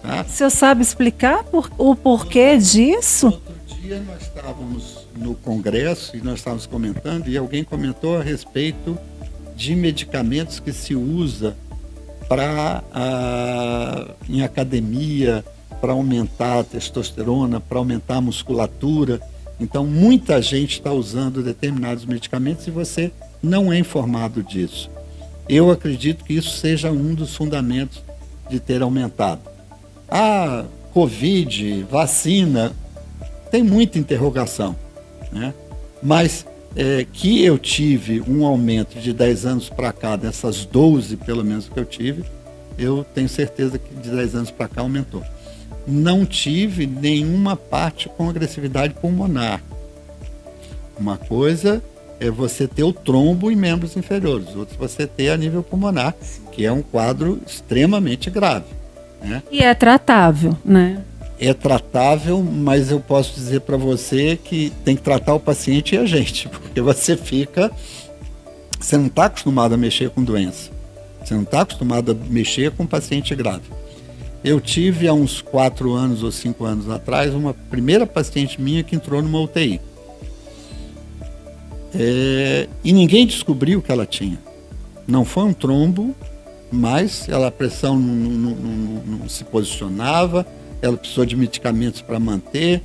Tá? O senhor sabe explicar o porquê disso? Outro dia nós estávamos no congresso e nós estávamos comentando, e alguém comentou a respeito de medicamentos que se usa em academia, para aumentar a testosterona, para aumentar a musculatura. Então, muita gente está usando determinados medicamentos e você não é informado disso. Eu acredito que isso seja um dos fundamentos de ter aumentado. A Covid, vacina, tem muita interrogação, né? Mas que eu tive um aumento de 10 anos para cá, dessas 12 pelo menos que eu tive, eu tenho certeza que de 10 anos para cá aumentou. Não tive nenhuma parte com agressividade pulmonar. Uma coisa é você ter o trombo em membros inferiores, outra você ter a nível pulmonar, que é um quadro extremamente grave, né? E é tratável, né? É tratável, mas eu posso dizer para você que tem que tratar o paciente e a gente, porque você não está acostumado a mexer com doença, você não está acostumado a mexer com paciente grave. Eu tive há uns 4 anos ou 5 anos atrás uma primeira paciente minha que entrou numa UTI. E ninguém descobriu o que ela tinha. Não foi um trombo, mas a pressão não se posicionava, ela precisou de medicamentos para manter.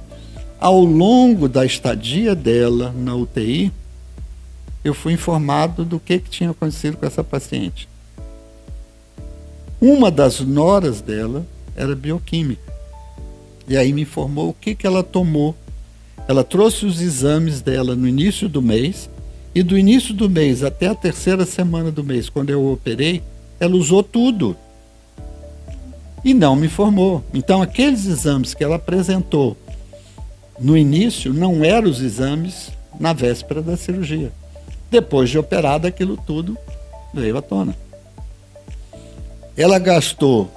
Ao longo da estadia dela na UTI, eu fui informado do que tinha acontecido com essa paciente. Uma das noras dela era bioquímica. E aí me informou o que ela tomou. Ela trouxe os exames dela no início do mês, e do início do mês até a 3ª semana do mês, quando eu operei, ela usou tudo. E não me informou. Então, aqueles exames que ela apresentou no início não eram os exames na véspera da cirurgia. Depois de operada, aquilo tudo veio à tona. Ela gastou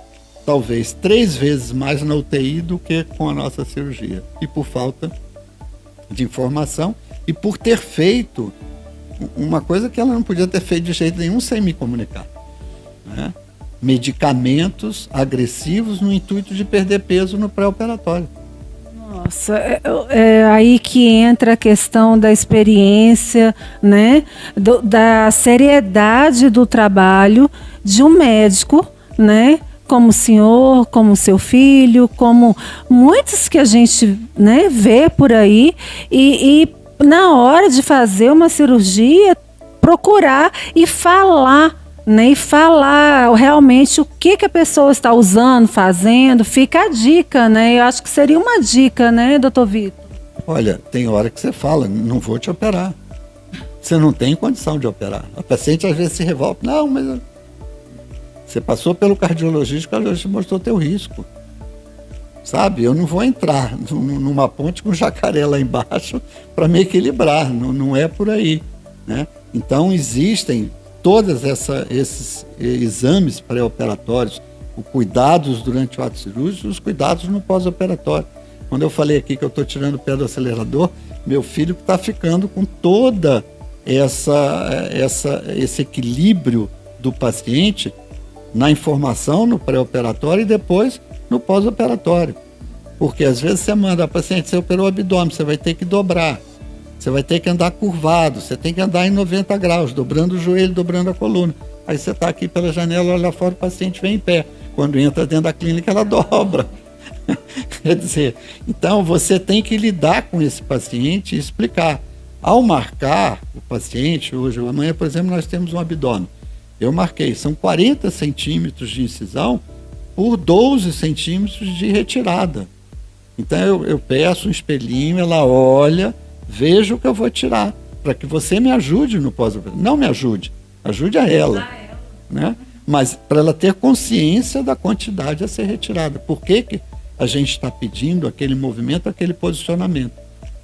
talvez 3 vezes mais na UTI do que com a nossa cirurgia. E por falta de informação e por ter feito uma coisa que ela não podia ter feito de jeito nenhum sem me comunicar, né? Medicamentos agressivos no intuito de perder peso no pré-operatório. Nossa, é aí que entra a questão da experiência, né? Da seriedade do trabalho de um médico, né? Como o senhor, como o seu filho, como muitos que a gente, né, vê por aí, e na hora de fazer uma cirurgia, procurar e falar, né, e falar realmente o que a pessoa está usando, fazendo. Fica a dica, né? Eu acho que seria uma dica, né, doutor Vitor? Olha, tem hora que você fala, não vou te operar. Você não tem condição de operar. A paciente às vezes se revolta, não, mas você passou pelo cardiologista, o cardiologista mostrou teu risco. Sabe, eu não vou entrar numa ponte com jacaré lá embaixo para me equilibrar, não é por aí, né? Então existem todos esses exames pré-operatórios, os cuidados durante o ato cirúrgico e os cuidados no pós-operatório. Quando eu falei aqui que eu estou tirando o pé do acelerador, meu filho está ficando com toda esse equilíbrio do paciente na informação, no pré-operatório e depois no pós-operatório. Porque às vezes você manda a paciente, você operou o abdômen, você vai ter que dobrar. Você vai ter que andar curvado, você tem que andar em 90 graus, dobrando o joelho, dobrando a coluna. Aí você está aqui pela janela, olha lá fora, o paciente vem em pé. Quando entra dentro da clínica, ela dobra. Quer dizer, então você tem que lidar com esse paciente e explicar. Ao marcar o paciente, hoje, amanhã, por exemplo, nós temos um abdômen. Eu marquei, são 40 centímetros de incisão por 12 centímetros de retirada. Então eu peço um espelhinho, ela olha, veja o que eu vou tirar, para que você me ajude no pós-operatório. Não me ajude, ajude a ela. Né? Mas para ela ter consciência da quantidade a ser retirada. Por que a gente está pedindo aquele movimento, aquele posicionamento?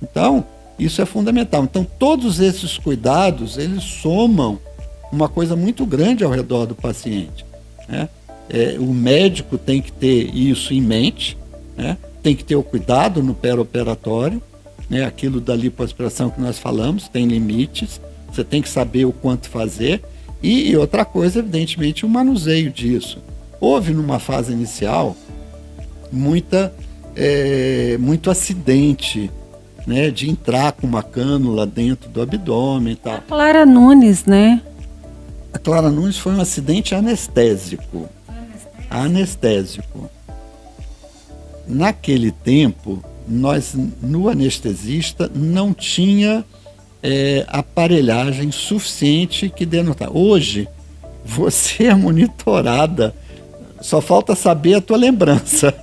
Então, isso é fundamental. Então, todos esses cuidados, eles somam uma coisa muito grande ao redor do paciente. Né? O médico tem que ter isso em mente, né? Tem que ter o cuidado no pré-operatório, né? Aquilo da lipoaspiração que nós falamos, tem limites, você tem que saber o quanto fazer. E outra coisa, evidentemente, o manuseio disso. Houve numa fase inicial muito acidente, né, de entrar com uma cânula dentro do abdômen e tal. A Clara Nunes, né? A Clara Nunes foi um acidente anestésico. Anestésico. Naquele tempo, nós, no anestesista, não tinha aparelhagem suficiente que denotar. Hoje, você é monitorada, só falta saber a tua lembrança.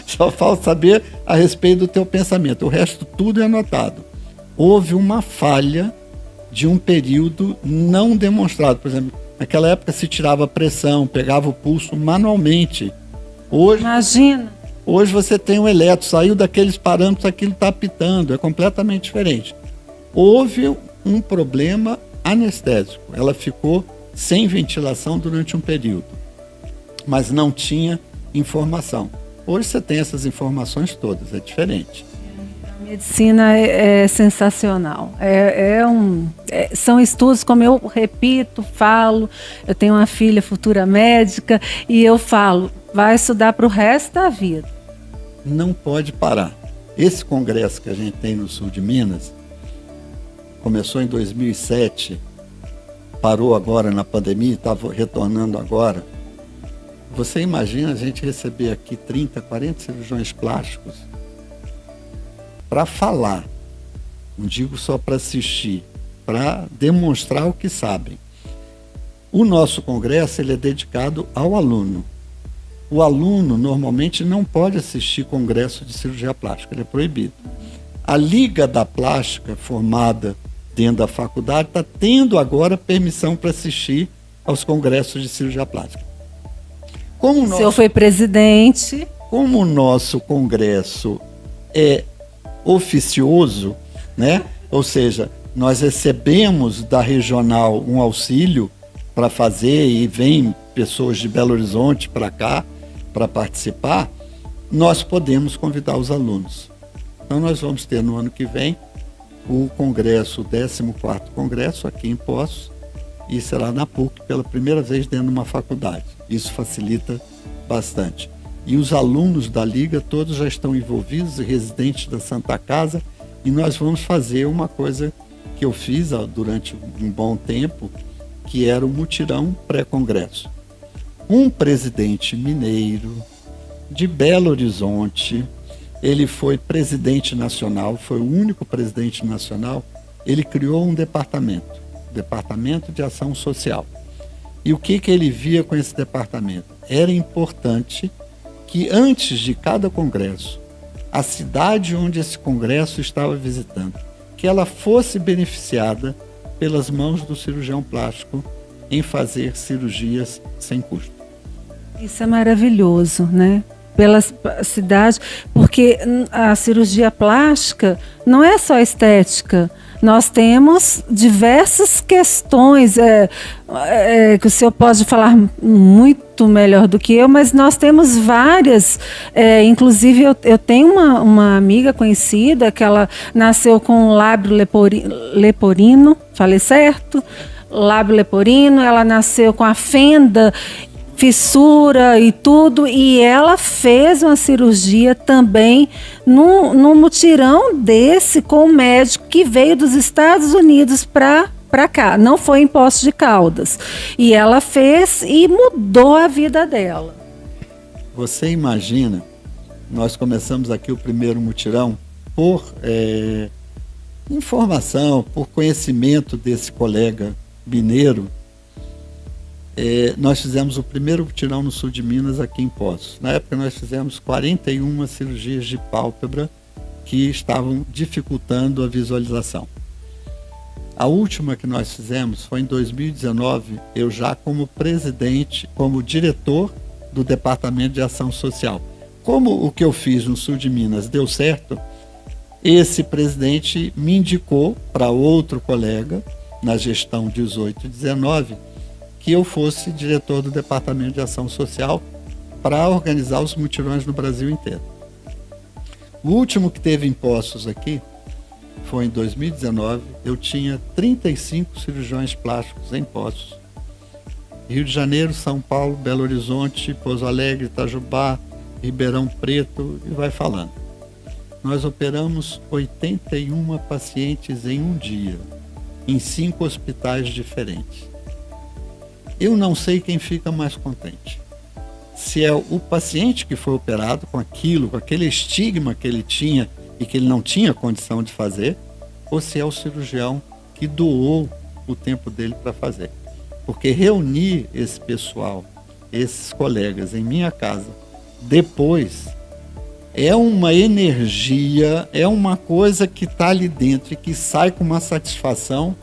Só falta saber a respeito do teu pensamento. O resto tudo é anotado. Houve uma falha de um período não demonstrado. Por exemplo, naquela época se tirava pressão, pegava o pulso manualmente. Hoje, imagina. Hoje você tem um eletro, saiu daqueles parâmetros, aquilo está apitando, é completamente diferente. Houve um problema anestésico. Ela ficou sem ventilação durante um período, mas não tinha informação. Hoje você tem essas informações todas, é diferente. A medicina é sensacional. São estudos, como eu repito, falo, eu tenho uma filha futura médica e eu falo, vai estudar para o resto da vida. Não pode parar. Esse congresso que a gente tem no sul de Minas, começou em 2007, parou agora na pandemia, estava retornando agora. Você imagina a gente receber aqui 30, 40 cirurgiões plásticos para falar, não digo só para assistir, para demonstrar o que sabem. O nosso congresso ele é dedicado ao aluno. O aluno normalmente não pode assistir congresso de cirurgia plástica, ele é proibido. A Liga da Plástica, formada dentro da faculdade, está tendo agora permissão para assistir aos congressos de cirurgia plástica. O senhor foi presidente. Como o nosso congresso é oficioso, né? Ou seja, nós recebemos da regional um auxílio para fazer e vem pessoas de Belo Horizonte para cá para participar, nós podemos convidar os alunos. Então nós vamos ter no ano que vem o congresso, o 14º congresso aqui em Poços, e será na PUC pela primeira vez dentro de uma faculdade. Isso facilita bastante. E os alunos da Liga todos já estão envolvidos, residentes da Santa Casa, e nós vamos fazer uma coisa que eu fiz durante um bom tempo, que era o mutirão pré-congresso. Um presidente mineiro de Belo Horizonte, ele foi presidente nacional, foi o único presidente nacional, ele criou um departamento de ação social. E o que ele via com esse departamento? Era importante que antes de cada congresso, a cidade onde esse congresso estava visitando, que ela fosse beneficiada pelas mãos do cirurgião plástico em fazer cirurgias sem custo. Isso é maravilhoso, né? Pela cidade, porque a cirurgia plástica não é só estética. Nós temos diversas questões que o senhor pode falar muito melhor do que eu, mas nós temos várias. Inclusive, eu tenho uma amiga conhecida que ela nasceu com lábio leporino, falei certo? Lábio leporino, ela nasceu com a fenda, fissura e tudo, e ela fez uma cirurgia também num mutirão desse com um médico que veio dos Estados Unidos para para cá, não foi em Poços de Caldas. E ela fez e mudou a vida dela. Você imagina, nós começamos aqui o primeiro mutirão por informação, por conhecimento desse colega mineiro. Nós fizemos o primeiro mutirão no sul de Minas, aqui em Poços. Na época nós fizemos 41 cirurgias de pálpebra que estavam dificultando a visualização. A última que nós fizemos foi em 2019, eu já como presidente, como diretor do Departamento de Ação Social. Como o que eu fiz no sul de Minas deu certo, esse presidente me indicou para outro colega, na gestão 18 e 19, que eu fosse diretor do Departamento de Ação Social para organizar os mutirões no Brasil inteiro. O último que teve em Poços aqui foi em 2019, eu tinha 35 cirurgiões plásticos em Poços. Rio de Janeiro, São Paulo, Belo Horizonte, Pouso Alegre, Itajubá, Ribeirão Preto e vai falando. Nós operamos 81 pacientes em um dia, em 5 hospitais diferentes. Eu não sei quem fica mais contente. Se é o paciente que foi operado com aquilo, com aquele estigma que ele tinha e que ele não tinha condição de fazer, ou se é o cirurgião que doou o tempo dele para fazer. Porque reunir esse pessoal, esses colegas em minha casa, depois, é uma energia, é uma coisa que está ali dentro e que sai com uma satisfação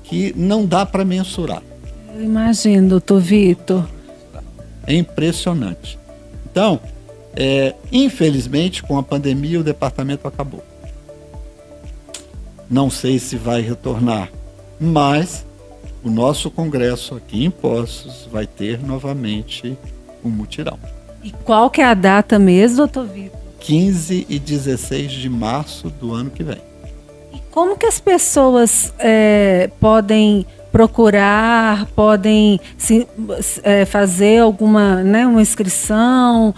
que não dá para mensurar. Eu imagino, doutor Vitor. É impressionante. Então, infelizmente, com a pandemia, o departamento acabou. Não sei se vai retornar, mas o nosso congresso aqui em Poços vai ter novamente um mutirão. E qual que é a data mesmo, doutor Vitor? 15 e 16 de março do ano que vem. E como que as pessoas podem procurar, podem fazer alguma, uma inscrição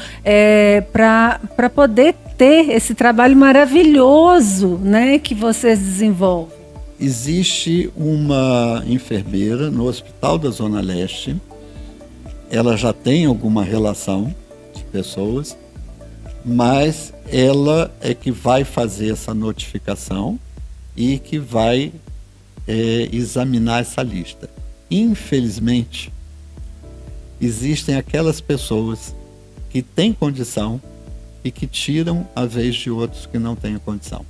para poder ter esse trabalho maravilhoso, que vocês desenvolvem? Existe uma enfermeira no Hospital da Zona Leste, ela já tem alguma relação de pessoas, mas ela é que vai fazer essa notificação e que vai examinar essa lista. Infelizmente, existem aquelas pessoas que têm condição e que tiram a vez de outros que não têm condição.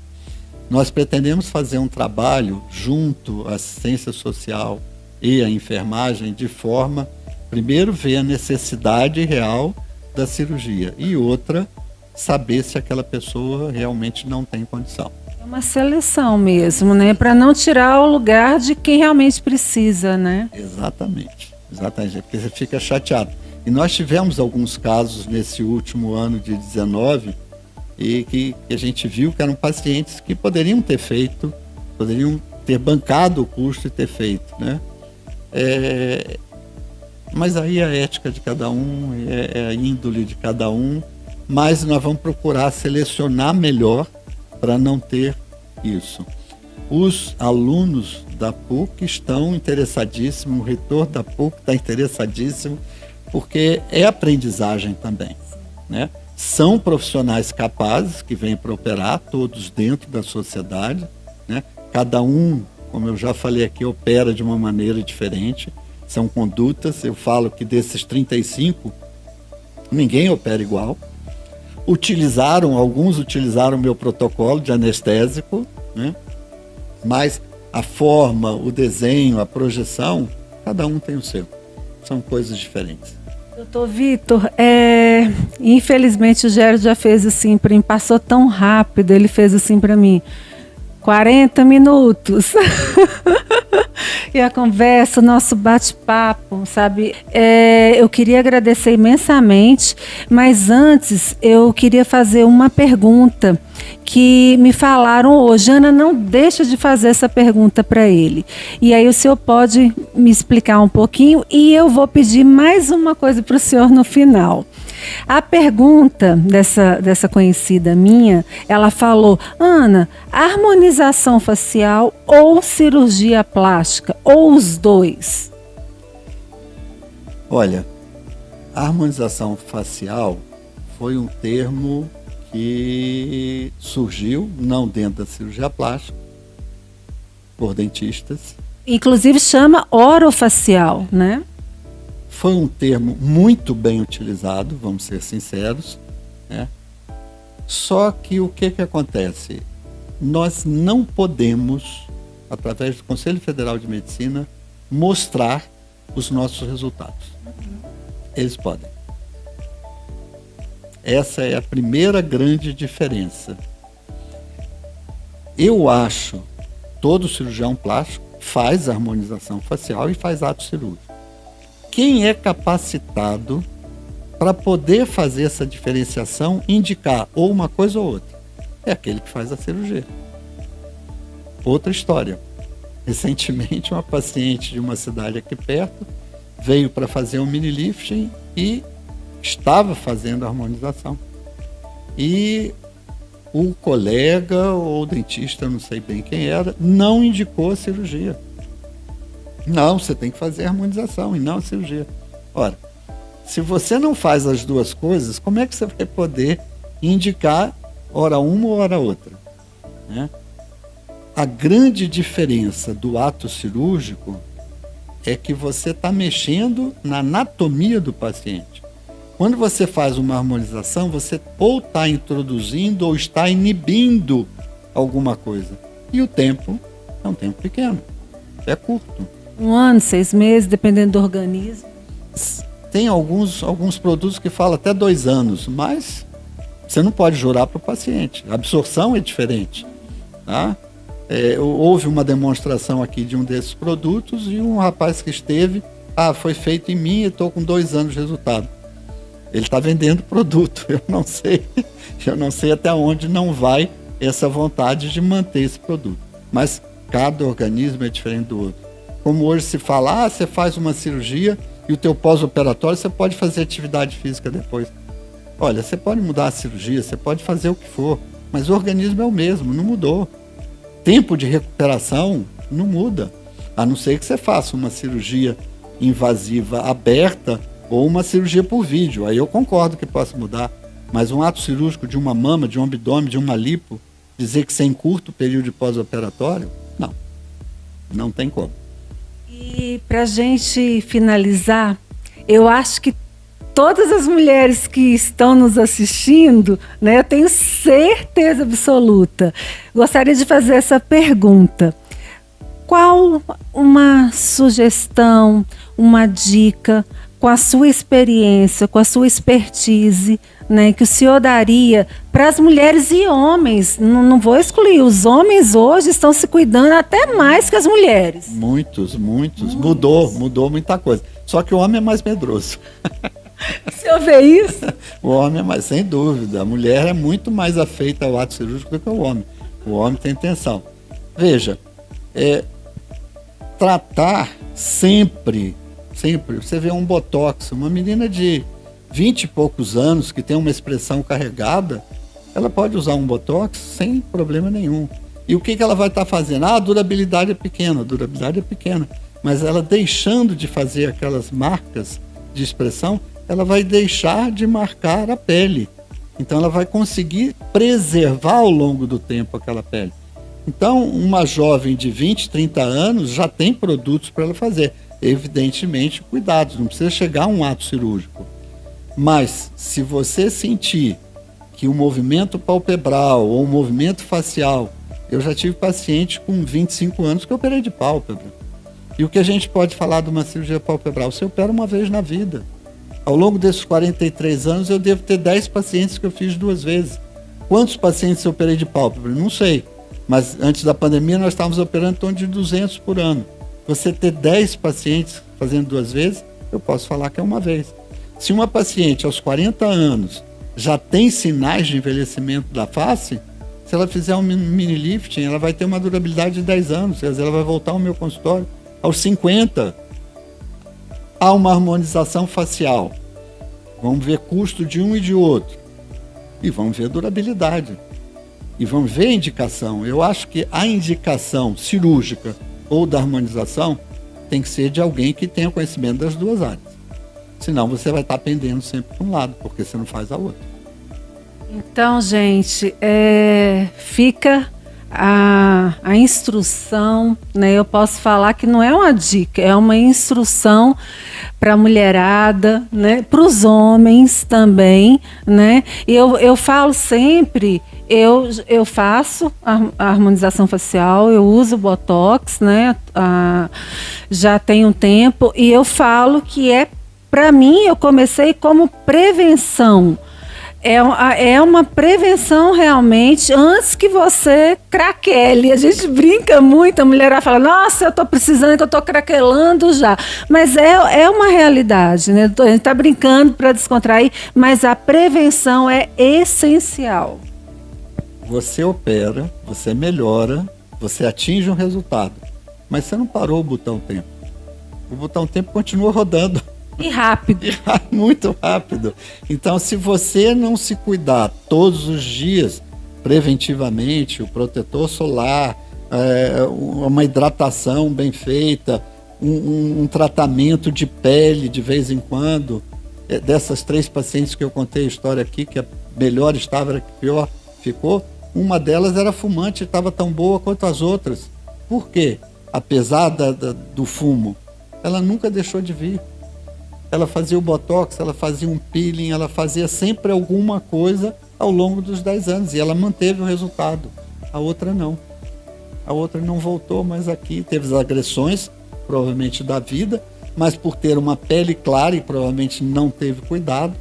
Nós pretendemos fazer um trabalho junto à assistência social e à enfermagem de forma, primeiro, ver a necessidade real da cirurgia e outra, saber se aquela pessoa realmente não tem condição. É uma seleção mesmo, para não tirar o lugar de quem realmente precisa, Exatamente, porque você fica chateado. E nós tivemos alguns casos nesse último ano de 19 e que a gente viu que eram pacientes que poderiam ter feito, poderiam ter bancado o custo e ter feito, Mas aí é a ética de cada um, é a índole de cada um, mas nós vamos procurar selecionar melhor para não ter isso. Os alunos da PUC estão interessadíssimos, o reitor da PUC está interessadíssimo, porque é aprendizagem também, São profissionais capazes que vêm para operar, todos dentro da sociedade, Cada um, como eu já falei aqui, opera de uma maneira diferente, são condutas. Eu falo que desses 35, ninguém opera igual. Alguns utilizaram o meu protocolo de anestésico, mas a forma, o desenho, a projeção, cada um tem o seu. São coisas diferentes. Doutor Vitor, infelizmente o Gério já fez assim para mim, passou tão rápido, ele fez assim para mim, 40 minutos. E a conversa, o nosso bate-papo, sabe? Eu queria agradecer imensamente, mas antes eu queria fazer uma pergunta que me falaram hoje. Ana, não deixa de fazer essa pergunta para ele. E aí o senhor pode me explicar um pouquinho e eu vou pedir mais uma coisa para o senhor no final. A pergunta dessa conhecida minha, ela falou: Ana, harmonização facial ou cirurgia plástica? Ou os dois? Olha, a harmonização facial foi um termo que surgiu, não dentro da cirurgia plástica, por dentistas. Inclusive chama orofacial, né? Foi um termo muito bem utilizado, vamos ser sinceros, né? Só que o que acontece? Nós não podemos, através do Conselho Federal de Medicina, mostrar os nossos resultados. Eles podem. Essa é a primeira grande diferença. Eu acho, todo cirurgião plástico faz harmonização facial e faz ato cirúrgico. Quem é capacitado para poder fazer essa diferenciação, indicar ou uma coisa ou outra? É aquele que faz a cirurgia. Outra história. Recentemente, uma paciente de uma cidade aqui perto veio para fazer um mini lifting e estava fazendo a harmonização. E o colega ou o dentista, eu não sei bem quem era, não indicou a cirurgia. Não, você tem que fazer a harmonização e não a cirurgia. Ora, se você não faz as duas coisas, como é que você vai poder indicar ora uma ou ora outra? Né? A grande diferença do ato cirúrgico é que você está mexendo na anatomia do paciente. Quando você faz uma harmonização, você ou está introduzindo ou está inibindo alguma coisa. E o tempo é um tempo pequeno, é curto. 1 ano, 6 meses, dependendo do organismo. Tem alguns produtos que falam até 2 anos, mas você não pode jurar para o paciente. A absorção é diferente. Tá? Houve uma demonstração aqui de um desses produtos e um rapaz que esteve, foi feito em mim e estou com 2 anos de resultado. Ele está vendendo produto, eu não sei até onde não vai essa vontade de manter esse produto. Mas cada organismo é diferente do outro. Como hoje se fala, você faz uma cirurgia e o teu pós-operatório você pode fazer atividade física depois. Olha, você pode mudar a cirurgia, você pode fazer o que for, mas o organismo é o mesmo, não mudou. Tempo de recuperação não muda, a não ser que você faça uma cirurgia invasiva aberta ou uma cirurgia por vídeo. Aí eu concordo que possa mudar, mas um ato cirúrgico de uma mama, de um abdômen, de uma lipo, dizer que você encurta o período de pós-operatório, não tem como. E para a gente finalizar, eu acho que todas as mulheres que estão nos assistindo, né, eu tenho certeza absoluta, gostaria de fazer essa pergunta. Qual uma sugestão, uma dica, com a sua experiência, com a sua expertise, né, que o senhor daria para as mulheres e homens? Não vou excluir, os homens hoje estão se cuidando até mais que as mulheres. Muitos. Mudou muita coisa. Só que o homem é mais medroso. O senhor vê isso? O homem é mais, sem dúvida. A mulher é muito mais afeita ao ato cirúrgico do que o homem. O homem tem intenção. Veja, tratar sempre, você vê um botox, uma menina de 20 e poucos anos que tem uma expressão carregada, ela pode usar um botox sem problema nenhum. E o que ela vai estar fazendo? A durabilidade é pequena, mas ela deixando de fazer aquelas marcas de expressão, ela vai deixar de marcar a pele. Então ela vai conseguir preservar ao longo do tempo aquela pele. Então uma jovem de 20, 30 anos já tem produtos para ela fazer. Evidentemente, cuidados, não precisa chegar a um ato cirúrgico. Mas, se você sentir que o movimento palpebral ou o movimento facial... Eu já tive paciente com 25 anos que eu operei de pálpebra. E o que a gente pode falar de uma cirurgia palpebral? Você opera uma vez na vida. Ao longo desses 43 anos, eu devo ter 10 pacientes que eu fiz 2 vezes. Quantos pacientes eu operei de pálpebra? Não sei. Mas, antes da pandemia, nós estávamos operando em torno de 200 por ano. Você ter 10 pacientes fazendo 2 vezes, eu posso falar que é uma vez. Se uma paciente aos 40 anos já tem sinais de envelhecimento da face, se ela fizer um mini lifting, ela vai ter uma durabilidade de 10 anos, quer dizer, ela vai voltar ao meu consultório aos 50. Há uma harmonização facial. vamos ver custo de um e de outro, e vamos ver durabilidade, e vamos ver a indicação. Eu acho que a indicação cirúrgica ou da harmonização tem que ser de alguém que tenha conhecimento das duas áreas. Senão você vai estar pendendo sempre para um lado, porque você não faz a outra. Então, gente, fica a instrução, né? Eu posso falar que não é uma dica, é uma instrução para a mulherada, né? Para os homens também, né? Eu falo sempre, eu faço a harmonização facial, eu uso Botox, né? Já tem um tempo, e eu falo que para mim, eu comecei como prevenção. É uma prevenção realmente antes que você craquele. A gente brinca muito, a mulher fala, nossa, eu estou precisando, que eu estou craquelando já. Mas é uma realidade, né? A gente está brincando para descontrair, mas a prevenção é essencial. Você opera, você melhora, você atinge um resultado, mas você não parou o botão tempo. O botão tempo continua rodando. E rápido. Muito rápido. Então, se você não se cuidar todos os dias, preventivamente, o protetor solar, uma hidratação bem feita, um tratamento de pele de vez em quando, dessas 3 pacientes que eu contei a história aqui, que a melhor estava, a que pior ficou, uma delas era fumante, estava tão boa quanto as outras. Por quê? Apesar do fumo, ela nunca deixou de vir. Ela fazia o botox, ela fazia um peeling, ela fazia sempre alguma coisa ao longo dos 10 anos e ela manteve o resultado. A outra não. A outra não voltou mais aqui, teve as agressões, provavelmente da vida, mas por ter uma pele clara e provavelmente não teve cuidado,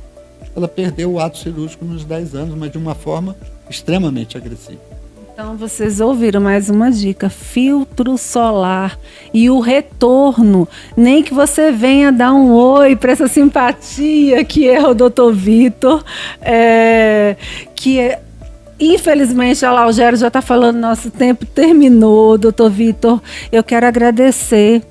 ela perdeu o ato cirúrgico nos 10 anos, mas de uma forma extremamente agressiva. Então vocês ouviram mais uma dica, filtro solar e o retorno, nem que você venha dar um oi para essa simpatia que é o Dr. Vitor, infelizmente, o Gério já está falando, nosso tempo terminou, Dr. Vitor, eu quero agradecer,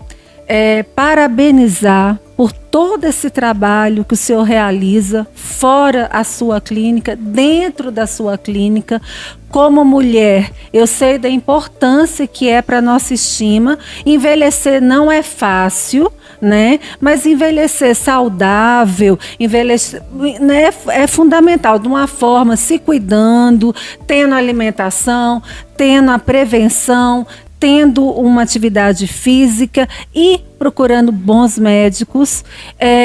parabenizar por todo esse trabalho que o senhor realiza fora a sua clínica, dentro da sua clínica. Como mulher, eu sei da importância que é para a nossa estima. Envelhecer não é fácil, né? Mas envelhecer saudável, né, é fundamental, de uma forma se cuidando, tendo alimentação, tendo a prevenção, tendo uma atividade física e procurando bons médicos,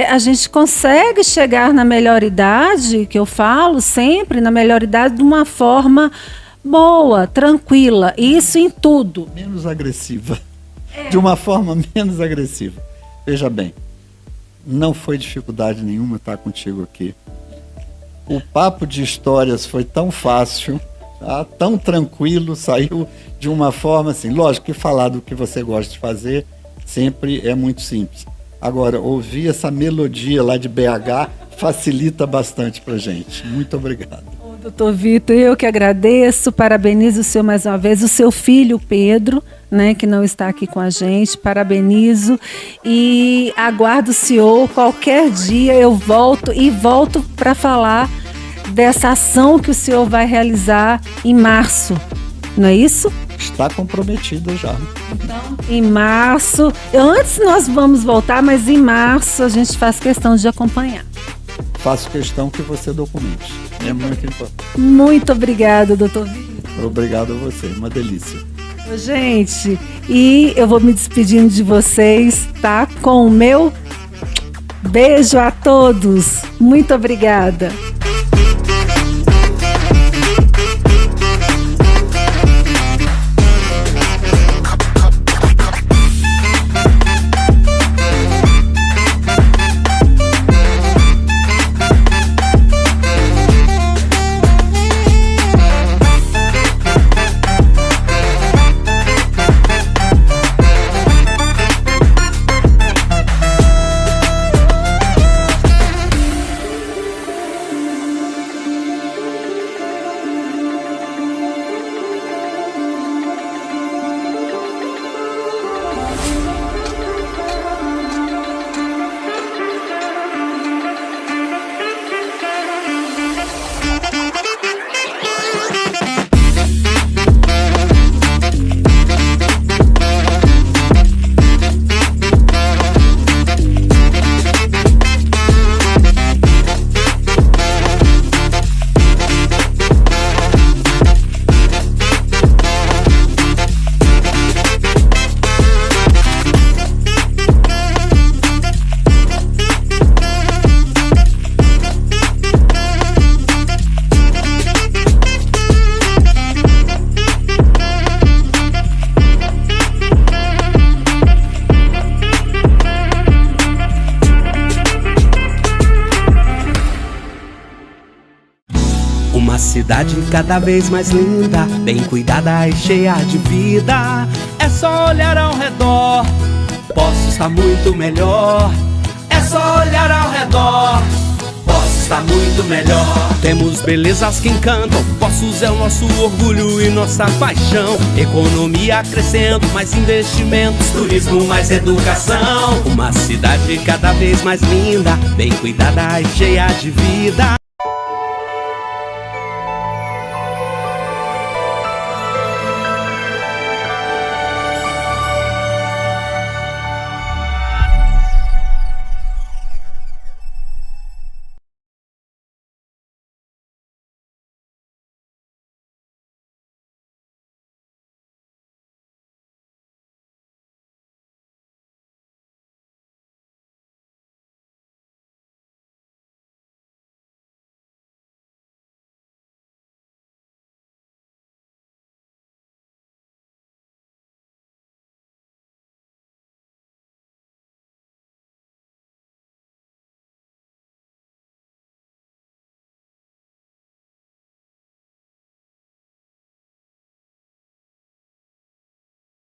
a gente consegue chegar na melhor idade, que eu falo sempre, na melhor idade de uma forma boa, tranquila, isso em tudo. Menos agressiva, de uma forma menos agressiva. Veja bem, não foi dificuldade nenhuma estar contigo aqui. O papo de histórias foi tão fácil, tá? Tão tranquilo, saiu de uma forma assim, lógico que falar do que você gosta de fazer sempre é muito simples. Agora, ouvir essa melodia lá de BH facilita bastante pra gente. Muito obrigado. Doutor Vitor, eu que agradeço, parabenizo o senhor mais uma vez, o seu filho Pedro, né, que não está aqui com a gente, parabenizo e aguardo o senhor, qualquer dia eu volto para falar dessa ação que o senhor vai realizar em março, não é isso? Está comprometida já. Então, em março, antes nós vamos voltar, mas em março a gente faz questão de acompanhar. Faço questão que você documente. É muito importante. Muito obrigada, doutor Vitor. Obrigado a você, uma delícia. Gente, e eu vou me despedindo de vocês, tá? Com o meu beijo a todos. Muito obrigada. cidade cada vez mais linda, bem cuidada e cheia de vida. É só olhar ao redor, Poços está muito melhor. É só olhar ao redor, Poços está muito melhor. Temos belezas que encantam, Poços é o nosso orgulho e nossa paixão. Economia crescendo, mais investimentos, turismo, mais educação. Uma cidade cada vez mais linda, bem cuidada e cheia de vida.